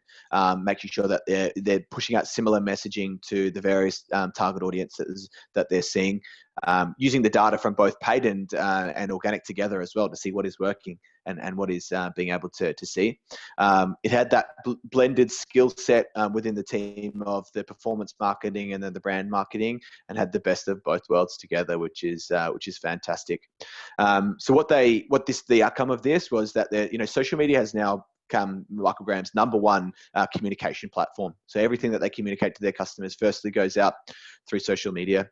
making sure that they're pushing out similar messaging to the various target audiences that they're seeing, using the data from both paid and organic together as well to see what is working and what is being able to see. It had that blended skill set within the team of the performance marketing and then the brand marketing, and had the best of both worlds together, which is fantastic. So the outcome of this was that social media has now become Michael Graham's #1 communication platform. So everything that they communicate to their customers firstly goes out through social media.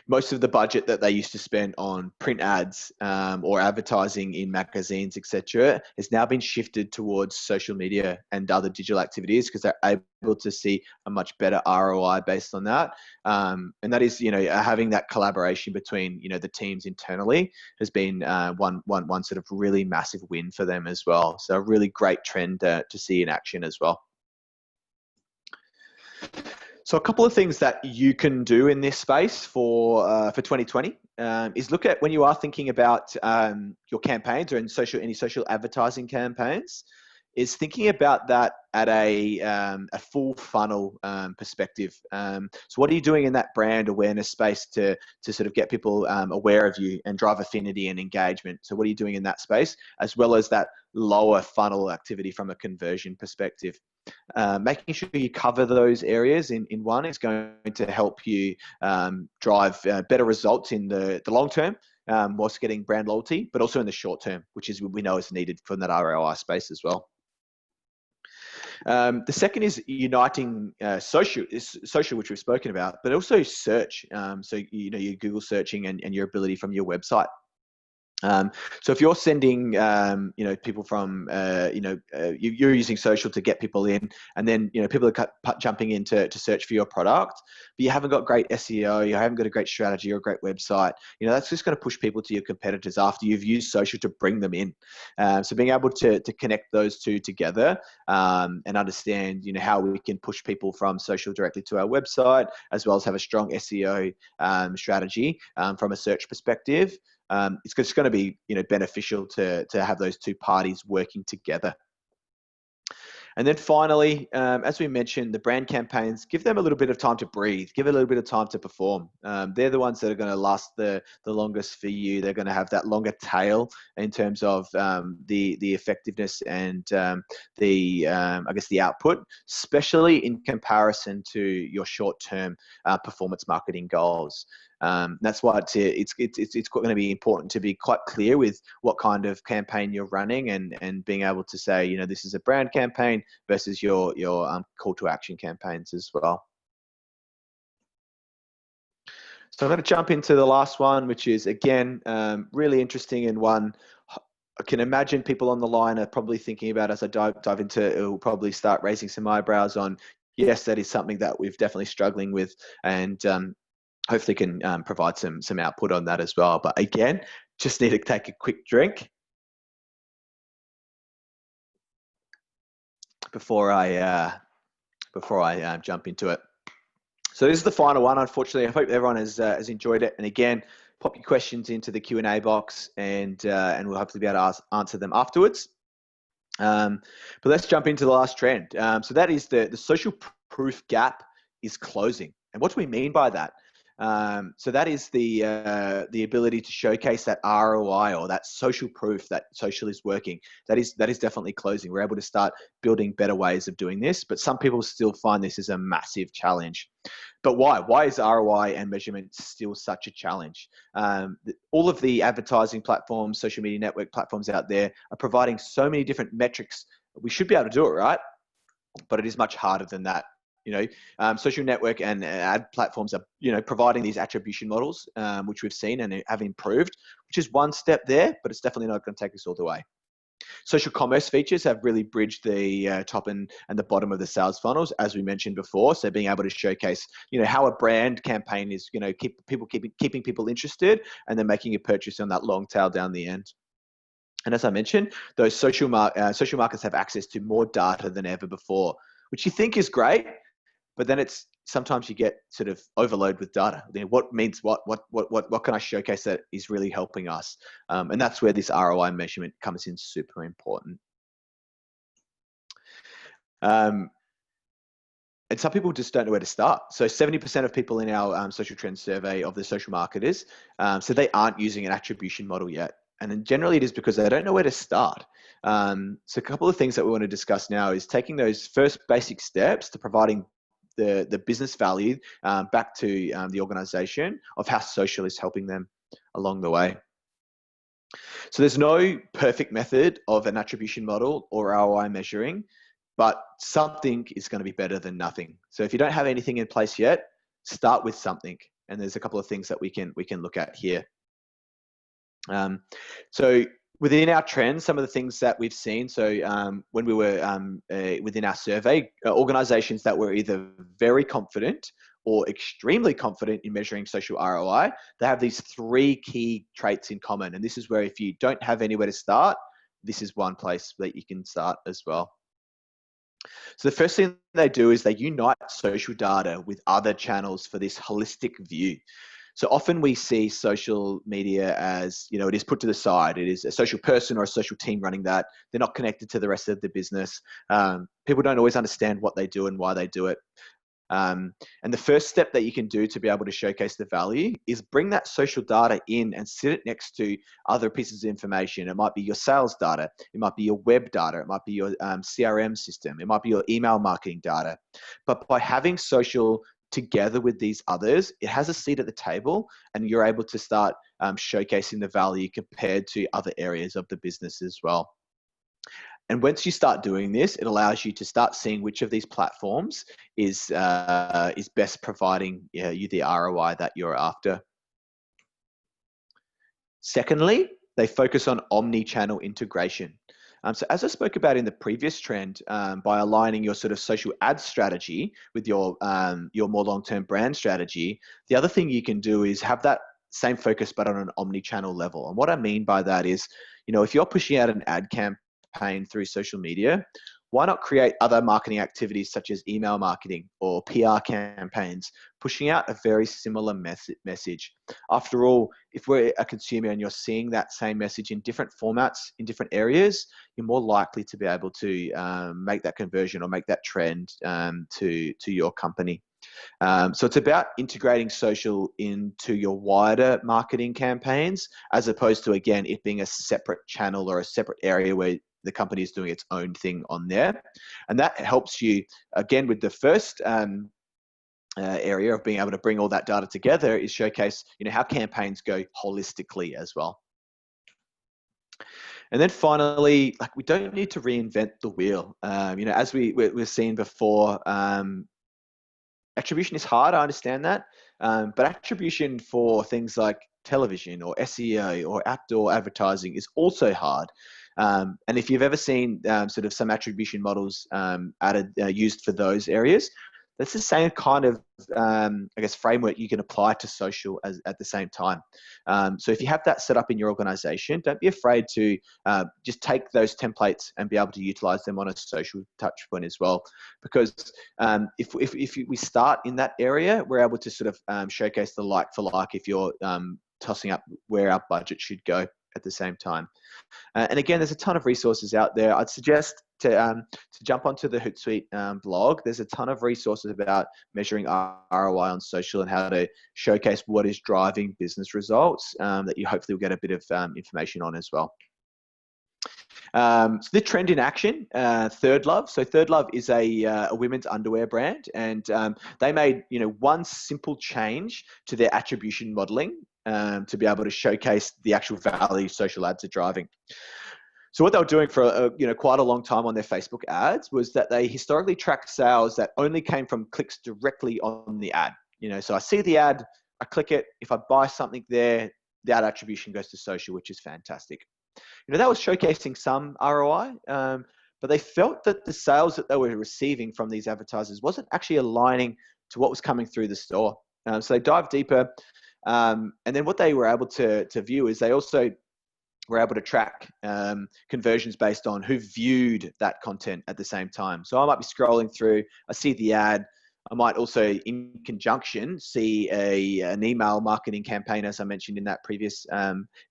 Most of the budget that they used to spend on print ads or advertising in magazines, etc., has now been shifted towards social media and other digital activities because they're able to see a much better ROI based on that. And that is, having that collaboration between, the teams internally has been one sort of really massive win for them as well. So a really great trend to see in action as well. So a couple of things that you can do in this space for 2020 is look at when you are thinking about your campaigns or any social advertising campaigns, is thinking about that at a full funnel perspective. So what are you doing in that brand awareness space to sort of get people aware of you and drive affinity and engagement? So what are you doing in that space, as well as that lower funnel activity from a conversion perspective? Making sure you cover those areas in one is going to help you drive better results in the long term, whilst getting brand loyalty, but also in the short term, which is we know is needed from that ROI space as well. The second is uniting social, which we've spoken about, but also search. So your Google searching and your ability from your website. So if you're sending, people from, you're using social to get people in, and then, people are jumping in to search for your product, but you haven't got great SEO, you haven't got a great strategy or a great website, that's just going to push people to your competitors after you've used social to bring them in. So being able to connect those two together and understand, how we can push people from social directly to our website, as well as have a strong SEO strategy from a search perspective. It's just going to be beneficial to have those two parties working together. And then finally, as we mentioned, the brand campaigns, give them a little bit of time to breathe, give it a little bit of time to perform. They're the ones that are going to last the longest for you. They're going to have that longer tail in terms of the effectiveness and the output, especially in comparison to your short-term performance marketing goals. That's why it's going to be important to be quite clear with what kind of campaign you're running and being able to say, this is a brand campaign versus your call to action campaigns as well. So I'm going to jump into the last one, which is again really interesting and one I can imagine people on the line are probably thinking about, as I dive into it, will probably start raising some eyebrows on, yes, that is something that we've definitely struggling with, and hopefully can provide some output on that as well. But again, just need to take a quick drink before I jump into it. So this is the final one. Unfortunately, I hope everyone has enjoyed it. And again, pop your questions into the Q&A box, and we'll hopefully be able to answer them afterwards. But let's jump into the last trend. So that is the social proof gap is closing. And what do we mean by that? So that is the ability to showcase that ROI, or that social proof that social is working. That is definitely closing. We're able to start building better ways of doing this, but some people still find this is a massive challenge. But why? Why is ROI and measurement still such a challenge? All of the advertising platforms, social media network platforms out there are providing so many different metrics. We should be able to do it, right? But it is much harder than that. Social network and ad platforms are, providing these attribution models, which we've seen and have improved, which is one step there, but it's definitely not going to take us all the way. Social commerce features have really bridged the top and the bottom of the sales funnels, as we mentioned before. So being able to showcase, how a brand campaign is, keeping people interested, and then making a purchase on that long tail down the end. And as I mentioned, those social markets have access to more data than ever before, which you think is great, but then it's sometimes you get sort of overload with data. What means what can I showcase that is really helping us? And that's where this ROI measurement comes in super important. And some people just don't know where to start. So 70% of people in our social trends survey of the social marketers, so they aren't using an attribution model yet. And then generally it is because they don't know where to start. So a couple of things that we want to discuss now is taking those first basic steps to providing the business value back to the organization of how social is helping them along the way. So there's no perfect method of an attribution model or ROI measuring, but something is going to be better than nothing. So if you don't have anything in place yet, start with something. And there's a couple of things that we can look at here. So within our trends, some of the things that we've seen, so when we were within our survey, organizations that were either very confident or extremely confident in measuring social ROI, they have these three key traits in common. And this is where, if you don't have anywhere to start, this is one place that you can start as well. So the first thing they do is they unite social data with other channels for this holistic view. So often we see social media as, it is put to the side. It is a social person or a social team running that. They're not connected to the rest of the business. People don't always understand what they do and why they do it. And the first step that you can do to be able to showcase the value is bring that social data in and sit it next to other pieces of information. It might be your sales data. It might be your web data. It might be your CRM system. It might be your email marketing data. But by having social together with these others, it has a seat at the table, and you're able to start showcasing the value compared to other areas of the business as well. And once you start doing this, it allows you to start seeing which of these platforms is best providing you the ROI that you're after. Secondly, they focus on omni-channel integration. So as I spoke about in the previous trend, by aligning your sort of social ad strategy with your more long-term brand strategy, the other thing you can do is have that same focus but on an omni-channel level. And what I mean by that is, if you're pushing out an ad campaign through social media, why not create other marketing activities such as email marketing or PR campaigns, pushing out a very similar message? After all, if we're a consumer and you're seeing that same message in different formats, in different areas, you're more likely to be able to make that conversion or make that trend to your company. So it's about integrating social into your wider marketing campaigns, as opposed to, again, it being a separate channel or a separate area where the company is doing its own thing on there. And that helps you, again, with the first area of being able to bring all that data together, is showcase, how campaigns go holistically as well. And then finally, we don't need to reinvent the wheel. As we've seen before, attribution is hard, I understand that, But attribution for things like television or SEO or outdoor advertising is also hard. And if you've ever seen sort of some attribution models used for those areas, that's the same kind of, I guess, framework you can apply to social at the same time. So if you have that set up in your organization, don't be afraid to just take those templates and be able to utilize them on a social touch point as well. Because if we start in that area, we're able to sort of showcase the like for like if you're tossing up where our budget should go at the same time. And again, there's a ton of resources out there. I'd suggest to jump onto the Hootsuite blog. There's a ton of resources about measuring ROI on social and how to showcase what is driving business results that you hopefully will get a bit of information on as well. So the trend in action, Third Love. So Third Love is a women's underwear brand, and they made one simple change to their attribution modeling to be able to showcase the actual value social ads are driving. So what they were doing for quite a long time on their Facebook ads was that they historically tracked sales that only came from clicks directly on the ad. So I see the ad, I click it. If I buy something there, that attribution goes to social, which is fantastic. That was showcasing some ROI, but they felt that the sales that they were receiving from these advertisers wasn't actually aligning to what was coming through the store. So they dived deeper, and then what they were able to view is they also were able to track conversions based on who viewed that content at the same time. So I might be scrolling through, I see the ad, I might also, in conjunction, see an email marketing campaign, as I mentioned in that previous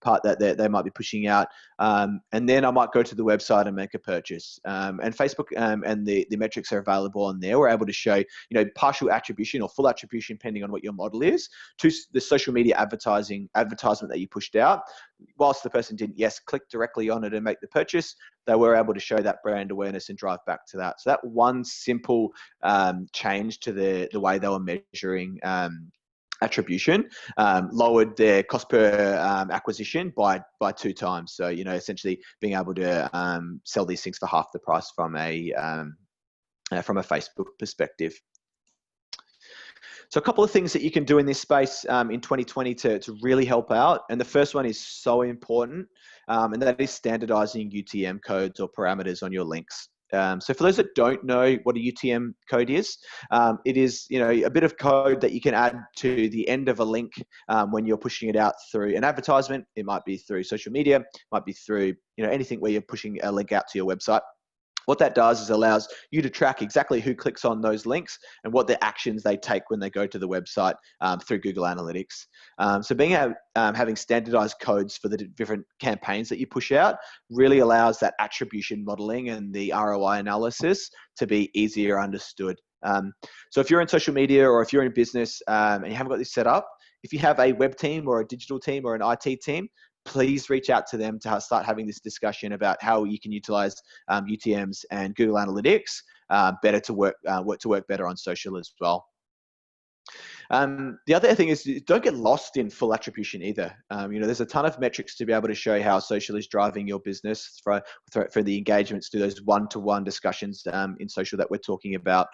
part that they might be pushing out. And then I might go to the website and make a purchase. And Facebook and the metrics are available on there. We're able to show, partial attribution or full attribution, depending on what your model is, to the social media advertisement that you pushed out. Whilst the person didn't, click directly on it and make the purchase, they were able to show that brand awareness and drive back to that. So that one simple change to the way they were measuring attribution lowered their cost per acquisition by 2 times. So essentially being able to sell these things for half the price from a Facebook perspective. So a couple of things that you can do in this space in 2020 to really help out. And the first one is so important, and that is standardizing UTM codes or parameters on your links. So for those that don't know what a UTM code is, it is a bit of code that you can add to the end of a link when you're pushing it out through an advertisement. It might be through social media, it might be through anything where you're pushing a link out to your website. What that does is allows you to track exactly who clicks on those links and what the actions they take when they go to the website through Google Analytics. So having standardized codes for the different campaigns that you push out really allows that attribution modeling and the ROI analysis to be easier understood. So if you're in social media or if you're in business and you haven't got this set up, if you have a web team or a digital team or an IT team, please reach out to them to start having this discussion about how you can utilize UTMs and Google Analytics better to work better on social as well. The other thing is don't get lost in full attribution either. There's a ton of metrics to be able to show how social is driving your business for the engagements to those one-to-one discussions in social that we're talking about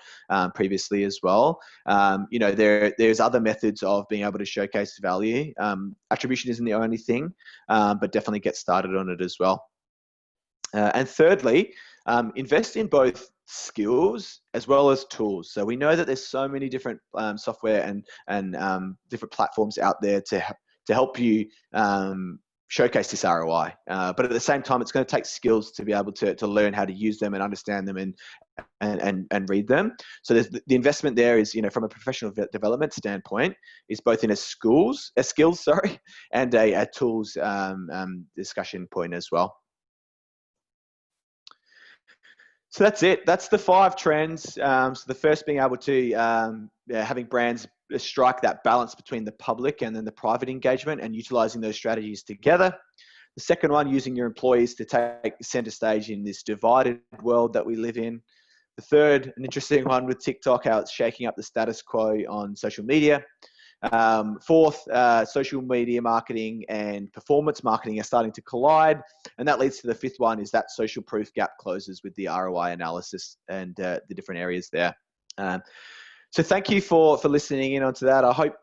previously as well. There's other methods of being able to showcase value. Attribution isn't the only thing, but definitely get started on it as well. And thirdly, invest in both skills as well as tools. So we know that there's so many different software and different platforms out there to help you showcase this ROI. But at the same time, it's going to take skills to be able to learn how to use them and understand them and read them. So the investment there is, from a professional development standpoint, is both in a skills, and a tools discussion point as well. So that's it. That's the 5 trends. So the first being able to having brands strike that balance between the public and then the private engagement and utilizing those strategies together. The second one, using your employees to take center stage in this divided world that we live in. The third, an interesting one with TikTok, how it's shaking up the status quo on social media. Fourth, social media marketing and performance marketing are starting to collide. And that leads to the 5th one, is that social proof gap closes with the ROI analysis and the different areas there. So thank you for listening in onto that. I hope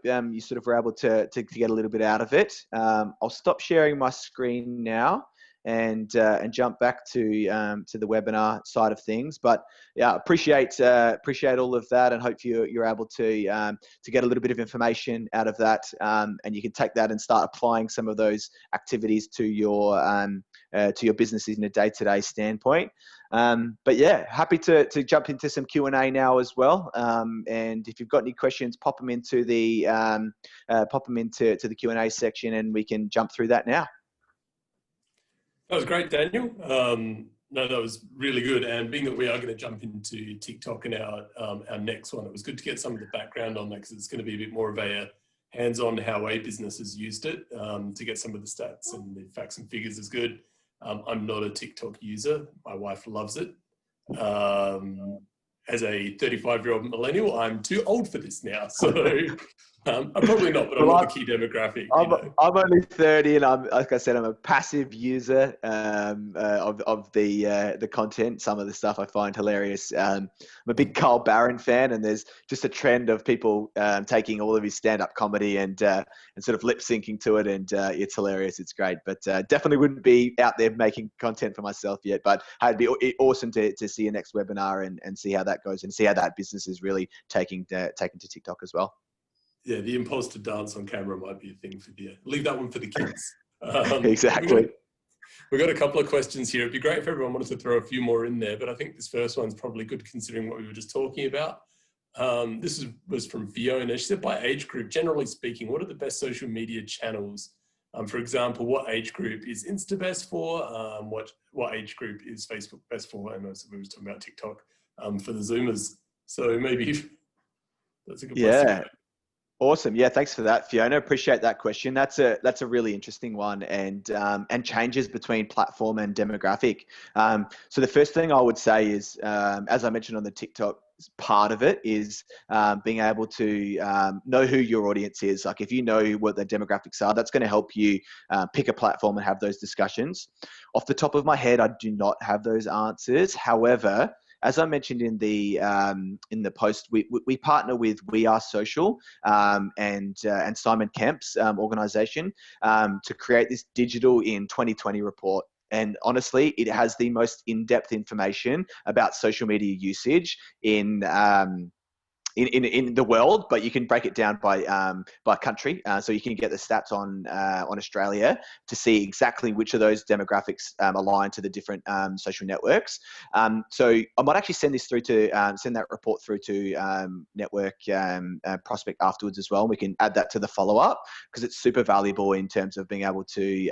you sort of were able to get a little bit out of it. I'll stop sharing my screen now and jump back to the webinar side of things. But yeah, appreciate all of that, and hope you're able to get a little bit of information out of that, and you can take that and start applying some of those activities to your businesses in a day-to-day standpoint. But yeah, happy to jump into some Q&A now as well. And if you've got any questions, pop them into the Q&A section, and we can jump through that now. That was great, Daniel. No, that was really good. And being that we are going to jump into TikTok in our next one, it was good to get some of the background on that, because it's going to be a bit more of a hands-on how a business has used it, to get some of the stats and the facts and figures is good. I'm not a TikTok user. My wife loves it. As a 35-year-old millennial, I'm too old for this now. So I'm probably not, but I'm not the key demographic. I'm only 30, and like I said, I'm a passive user of the content. Some of the stuff I find hilarious. I'm a big Carl Barron fan, and there's just a trend of people taking all of his stand-up comedy and sort of lip syncing to it, and it's hilarious. It's great, but definitely wouldn't be out there making content for myself yet. But it'd be awesome to see your next webinar and see how that goes, and see how that business is really taking to TikTok as well. Yeah, the impulse to dance on camera might be a thing for the, leave that one for the kids. Exactly. We've got a couple of questions here. It'd be great if everyone wanted to throw a few more in there, but I think this first one's probably good considering what we were just talking about. This was from Fiona. She said, by age group, generally speaking, what are the best social media channels? For example, what age group is Insta best for? What age group is Facebook best for? And we were talking about TikTok for the Zoomers. So maybe that's a good place to go. Awesome. Yeah, thanks for that, Fiona. Appreciate that question. That's a really interesting one, and changes between platform and demographic. So the first thing I would say is, as I mentioned on the TikTok part of it, is being able to know who your audience is. Like, if you know what the demographics are, that's going to help you pick a platform and have those discussions. Off the top of my head, I do not have those answers. However, as I mentioned in the post, we partner with We Are Social and Simon Kemp's organisation to create this digital in 2020 report. And honestly, it has the most in-depth information about social media usage in the world, but you can break it down by country. So you can get the stats on Australia to see exactly which of those demographics align to the different social networks. So I might actually send this through to send that report through to Network Prospect afterwards as well. And we can add that to the follow-up, because it's super valuable in terms of being able to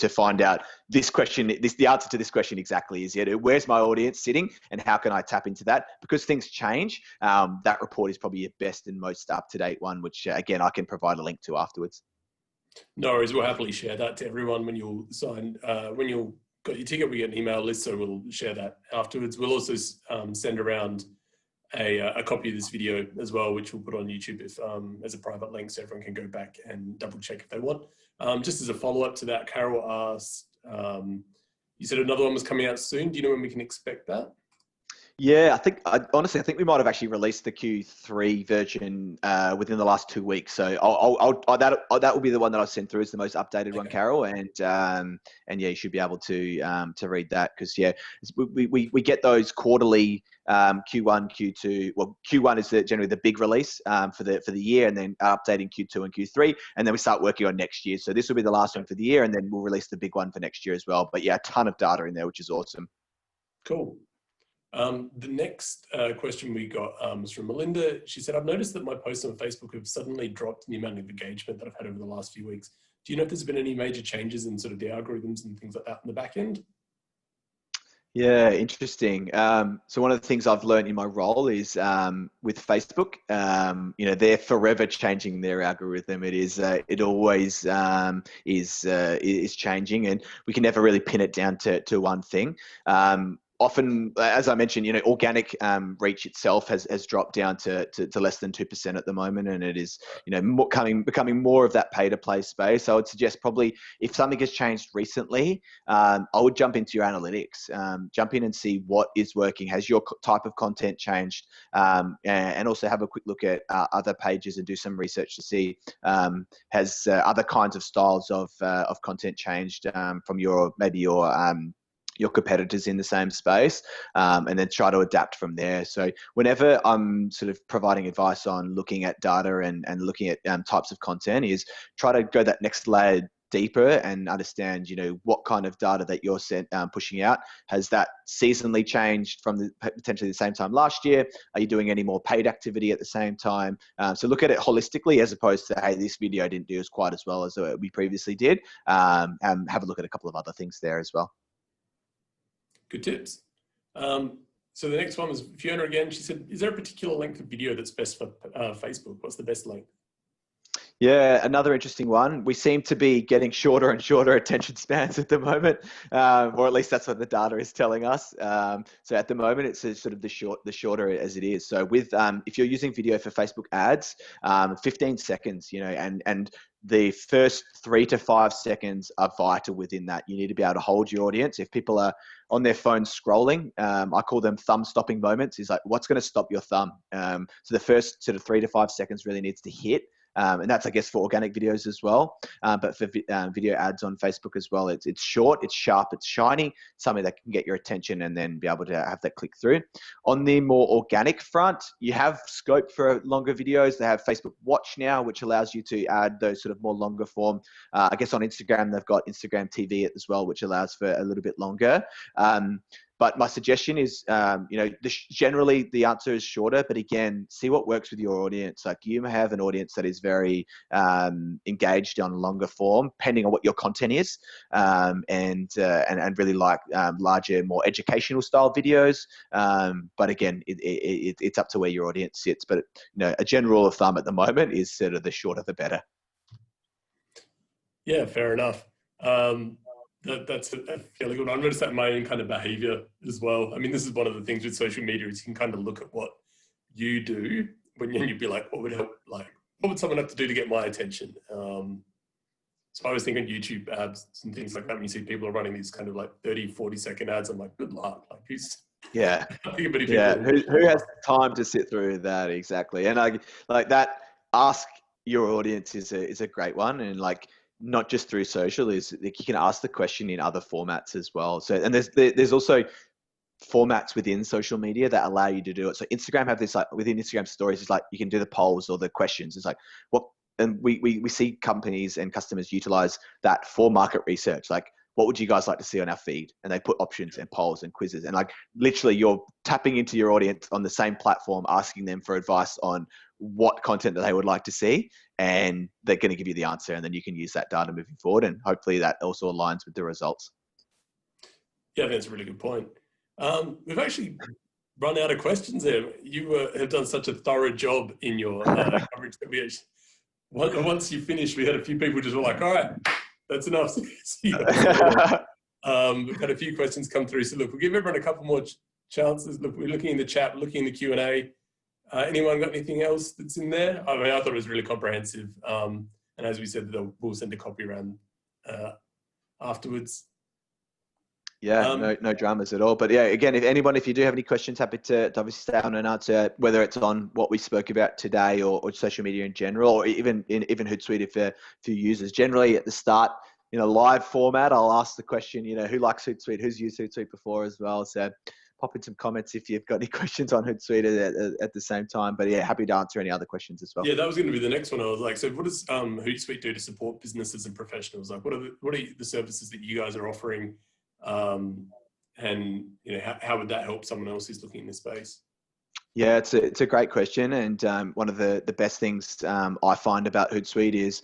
find out this question, the answer to this question exactly is, where's my audience sitting and how can I tap into that? Because things change. That report is probably your best and most up-to-date one, which again, I can provide a link to afterwards. No worries, we'll happily share that to everyone when you'll sign, when you'll got your ticket, we get an email list, so we'll share that afterwards. We'll also send around a copy of this video as well, which we'll put on YouTube if as a private link, so everyone can go back and double check if they want. Just as a follow-up to that, Carol asked, you said another one was coming out soon. Do you know when we can expect that? Yeah, honestly, I think we might have actually released the Q3 version within the last 2 weeks. So that will be the one that I'll send through as the most updated one, Carol. And yeah, you should be able to read that, because we get those quarterly Q1, Q2. Well, Q1 is generally the big release for the year, and then updating Q2 and Q3, and then we start working on next year. So this will be the last one for the year, and then we'll release the big one for next year as well. But yeah, a ton of data in there, which is awesome. Cool. The next question we got was from Melinda. She said, I've noticed that my posts on Facebook have suddenly dropped in the amount of engagement that I've had over the last few weeks. Do you know if there's been any major changes in sort of the algorithms and things like that in the back end? Yeah, interesting. So one of the things I've learned in my role is with Facebook, they're forever changing their algorithm. It always is changing, and we can never really pin it down to one thing. often, as I mentioned, organic reach itself has dropped down to less than 2% at the moment, and it is, becoming more of that pay to play space. So I would suggest probably if something has changed recently, I would jump into your analytics, jump in and see what is working. Has your type of content changed? And also have a quick look at other pages and do some research to see has other kinds of styles of content changed from your competitors in the same space, and then try to adapt from there. So whenever I'm sort of providing advice on looking at data and looking at types of content, is try to go that next layer deeper and understand, what kind of data that you're pushing out. Has that seasonally changed from potentially the same time last year? Are you doing any more paid activity at the same time? So look at it holistically, as opposed to, hey, this video didn't do as quite as well as we previously did. And have a look at a couple of other things there as well. Good tips. So the next one was Fiona again. She said, is there a particular length of video that's best for Facebook? What's the best length? Yeah, another interesting one. We seem to be getting shorter and shorter attention spans at the moment, or at least that's what the data is telling us. So at the moment, it's sort of the shorter as it is. So with if you're using video for Facebook ads, 15 seconds, and the first 3 to 5 seconds are vital within that. You need to be able to hold your audience. If people are on their phone scrolling, I call them thumb stopping moments. Is like, what's going to stop your thumb? So the first sort of 3 to 5 seconds really needs to hit. And that's, I guess, for organic videos as well. But for video ads on Facebook as well, it's short, it's sharp, it's shiny, something that can get your attention and then be able to have that click through. On the more organic front, you have scope for longer videos. They have Facebook Watch now, which allows you to add those sort of more longer form. I guess on Instagram, they've got Instagram TV as well, which allows for a little bit longer. But my suggestion is, generally the answer is shorter, but again, see what works with your audience. Like, you may have an audience that is very engaged on longer form, depending on what your content is, and really like larger, more educational style videos. But again, it's up to where your audience sits. But a general rule of thumb at the moment is sort of the shorter the better. Yeah, fair enough. That's a fairly good one. I noticed that in my own kind of behavior as well. I mean, this is one of the things with social media, is you can kind of look at what you do when you'd be like, what would someone have to do to get my attention? So I was thinking YouTube ads and things like that. When you see people are running these kind of like 30, 40-second ads, I'm like, good luck. Like, who's... Yeah. Yeah. Who has time to sit through that? Exactly. And like that, ask your audience is a great one. And like, not just through social, is like, you can ask the question in other formats as well. So, and there's also formats within social media that allow you to do it. So Instagram have this, like, within Instagram stories, it's like you can do the polls or the questions. It's like, what, and we see companies and customers utilize that for market research. Like, what would you guys like to see on our feed? And they put options and polls and quizzes, and like literally you're tapping into your audience on the same platform, asking them for advice on what content that they would like to see, and they're going to give you the answer, and then you can use that data moving forward, and hopefully that also aligns with the results. Yeah, that's a really good point. We've actually run out of questions there. You have done such a thorough job in your coverage that we actually, once you finished, we had a few people just were like, all right, that's enough. We've had a few questions come through. So look, we'll give everyone a couple more chances. Look, we're looking in the chat, looking in the Q&A. Anyone got anything else that's in there? I mean, I thought it was really comprehensive. And as we said, we'll send a copy around afterwards. Yeah, no dramas at all. But yeah, again, if you do have any questions, happy to obviously stay on and answer, whether it's on what we spoke about today or social media in general, or even Hootsuite if for users. Generally at the start, live format, I'll ask the question, who likes Hootsuite, who's used Hootsuite before as well. So pop in some comments if you've got any questions on Hootsuite at the same time. But yeah, happy to answer any other questions as well. Yeah, that was going to be the next one. I was like, so what does Hootsuite do to support businesses and professionals? Like, what are the services that you guys are offering? And how would that help someone else who's looking in this space? Yeah, it's a great question, and one of the best things I find about Hootsuite is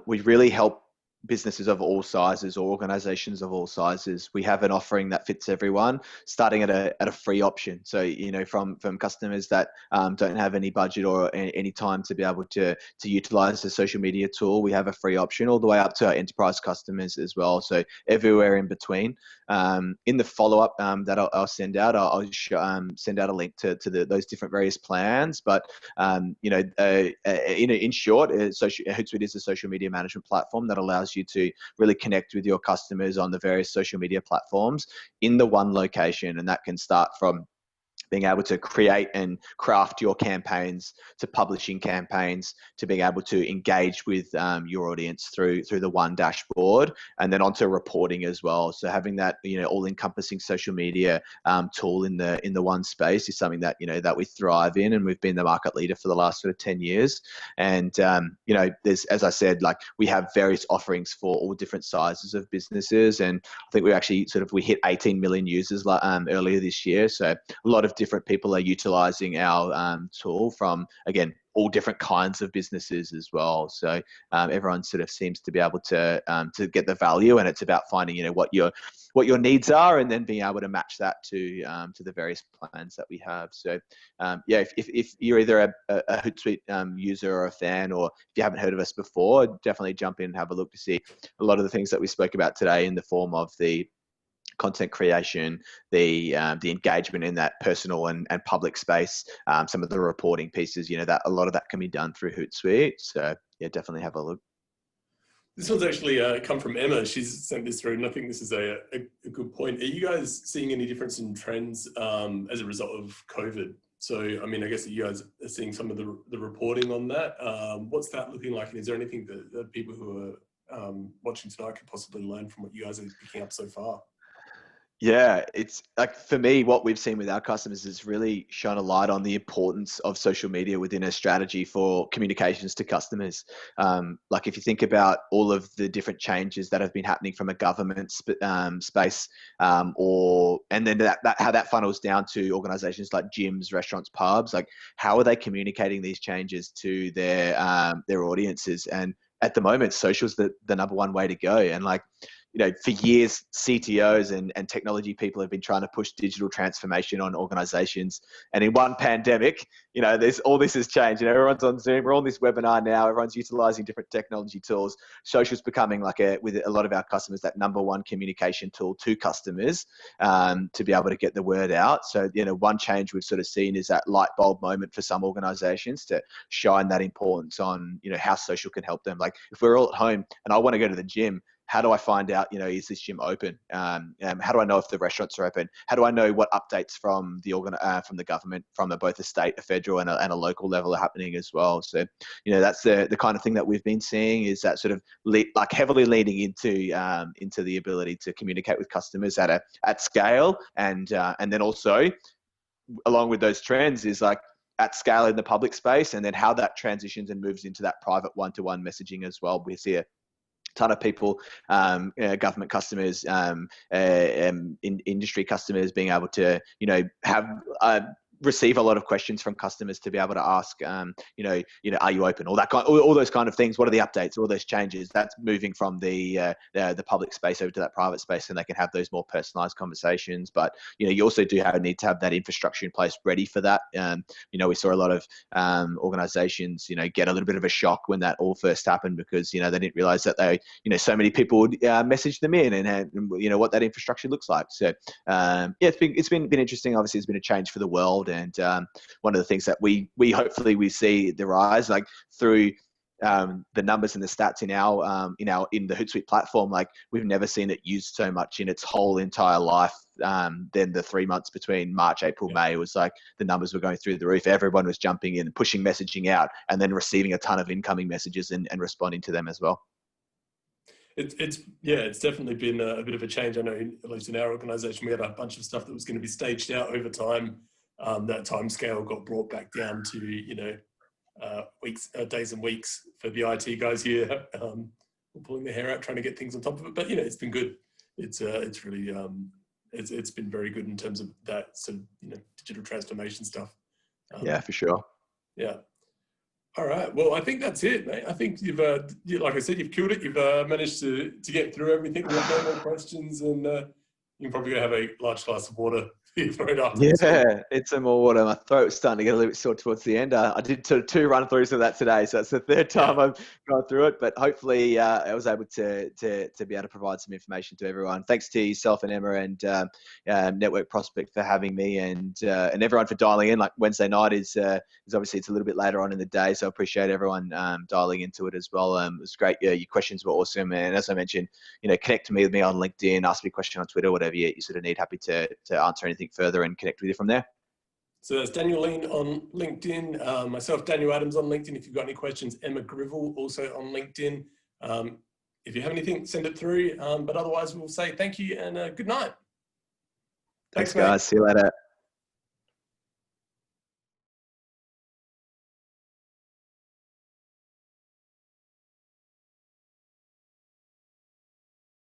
we really help businesses of all sizes or organizations of all sizes. We have an offering that fits everyone, starting at a free option. So, from customers that don't have any budget or any time to be able to utilize the social media tool, we have a free option, all the way up to our enterprise customers as well. So everywhere in between. In the follow-up that I'll send out, I'll send out a link to those different various plans. But in short, Hootsuite is a social media management platform that allows you to really connect with your customers on the various social media platforms in the one location. And that can start from being able to create and craft your campaigns, to publishing campaigns, to being able to engage with your audience through the one dashboard, and then onto reporting as well. So having that all-encompassing social media tool in the one space is something that that we thrive in, and we've been the market leader for the last sort of 10 years. And there's, as I said, like, we have various offerings for all different sizes of businesses, and I think we hit 18 million users earlier this year. So a lot of different people are utilizing our tool from, again, all different kinds of businesses as well. So everyone sort of seems to be able to get the value, and it's about finding what your needs are, and then being able to match that to the various plans that we have. So if you're either a Hootsuite user or a fan, or if you haven't heard of us before, definitely jump in and have a look to see a lot of the things that we spoke about today in the form of the content creation, the engagement in that personal and public space, some of the reporting pieces, that a lot of that can be done through Hootsuite. So yeah, definitely have a look. This one's actually come from Emma. She's sent this through, and I think this is a good point. Are you guys seeing any difference in trends as a result of COVID? So, I mean, I guess that you guys are seeing some of the reporting on that. What's that looking like? And is there anything that people who are watching tonight could possibly learn from what you guys are picking up so far? Yeah, it's like, for me, what we've seen with our customers is really shone a light on the importance of social media within a strategy for communications to customers. Like, if you think about all of the different changes that have been happening from a government space, and then how that funnels down to organizations like gyms, restaurants, pubs, like, how are they communicating these changes to their audiences? And at the moment, social's the number one way to go. And like, for years, CTOs and technology people have been trying to push digital transformation on organizations. And in one pandemic, all this has changed. Everyone's on Zoom. We're on this webinar now. Everyone's utilizing different technology tools. Social's becoming, with a lot of our customers, that number one communication tool to customers to be able to get the word out. So, one change we've sort of seen is that light bulb moment for some organizations to shine that importance on, how social can help them. Like, if we're all at home and I want to go to the gym, how do I find out, is this gym open? How do I know if the restaurants are open? How do I know what updates from the government, from both a state, a federal, and a local level are happening as well? So, that's the kind of thing that we've been seeing, is that sort of heavily leaning into the ability to communicate with customers at scale, and then also along with those trends is like at scale in the public space, and then how that transitions and moves into that private one-to-one messaging as well. We see a ton of people, government customers, industry customers, being able to, have receive a lot of questions from customers to be able to ask, are you open? All those kind of things. What are the updates? All those changes. That's moving from the public space over to that private space, and they can have those more personalized conversations. But you also do need to have that infrastructure in place ready for that. We saw a lot of organizations, get a little bit of a shock when that all first happened, because they didn't realize that so many people would message them in, and what that infrastructure looks like. So it's been interesting. Obviously, it's been a change for the world. And one of the things that we hopefully we see the rise, like, through the numbers and the stats in the Hootsuite platform, like, we've never seen it used so much in its whole entire life. Then the 3 months between March, April, May was like the numbers were going through the roof. Everyone was jumping in, pushing messaging out, and then receiving a ton of incoming messages and responding to them as well. It's definitely been a bit of a change. I know, at least in our organization, we had a bunch of stuff that was going to be staged out over time. That time scale got brought back down to, weeks, days and weeks for the IT guys here, pulling their hair out, trying to get things on top of it. But, it's been good. It's really, it's been very good in terms of that sort of, digital transformation stuff. Yeah, for sure. Yeah. All right. Well, I think that's it, mate. I think you've, like I said, you've killed it. You've managed to get through everything. We've got no more questions, and you can probably go have a large glass of water for your throat after this one. Yeah, it's some more water. My throat was starting to get a little bit sore towards the end. I did sort of 2 run-throughs of that today, so it's the 3rd time Yeah. I've gone through it. But hopefully, I was able to be able to provide some information to everyone. Thanks to yourself and Emma and Network Prospect for having me, and everyone for dialing in. Like Wednesday night is obviously it's a little bit later on in the day, so I appreciate everyone dialing into it as well. It was great. Your questions were awesome, and as I mentioned, connect with me on LinkedIn, ask me a question on Twitter, whatever you sort of need. Happy to answer anything further and connect with you from there. So that's Daniel Lean on LinkedIn, myself, Daniel Adams on LinkedIn. If you've got any questions, Emma Grivell also on LinkedIn. If you have anything, send it through. But otherwise, we'll say thank you and good night. Thanks, Thanks, mate. guys. See you later.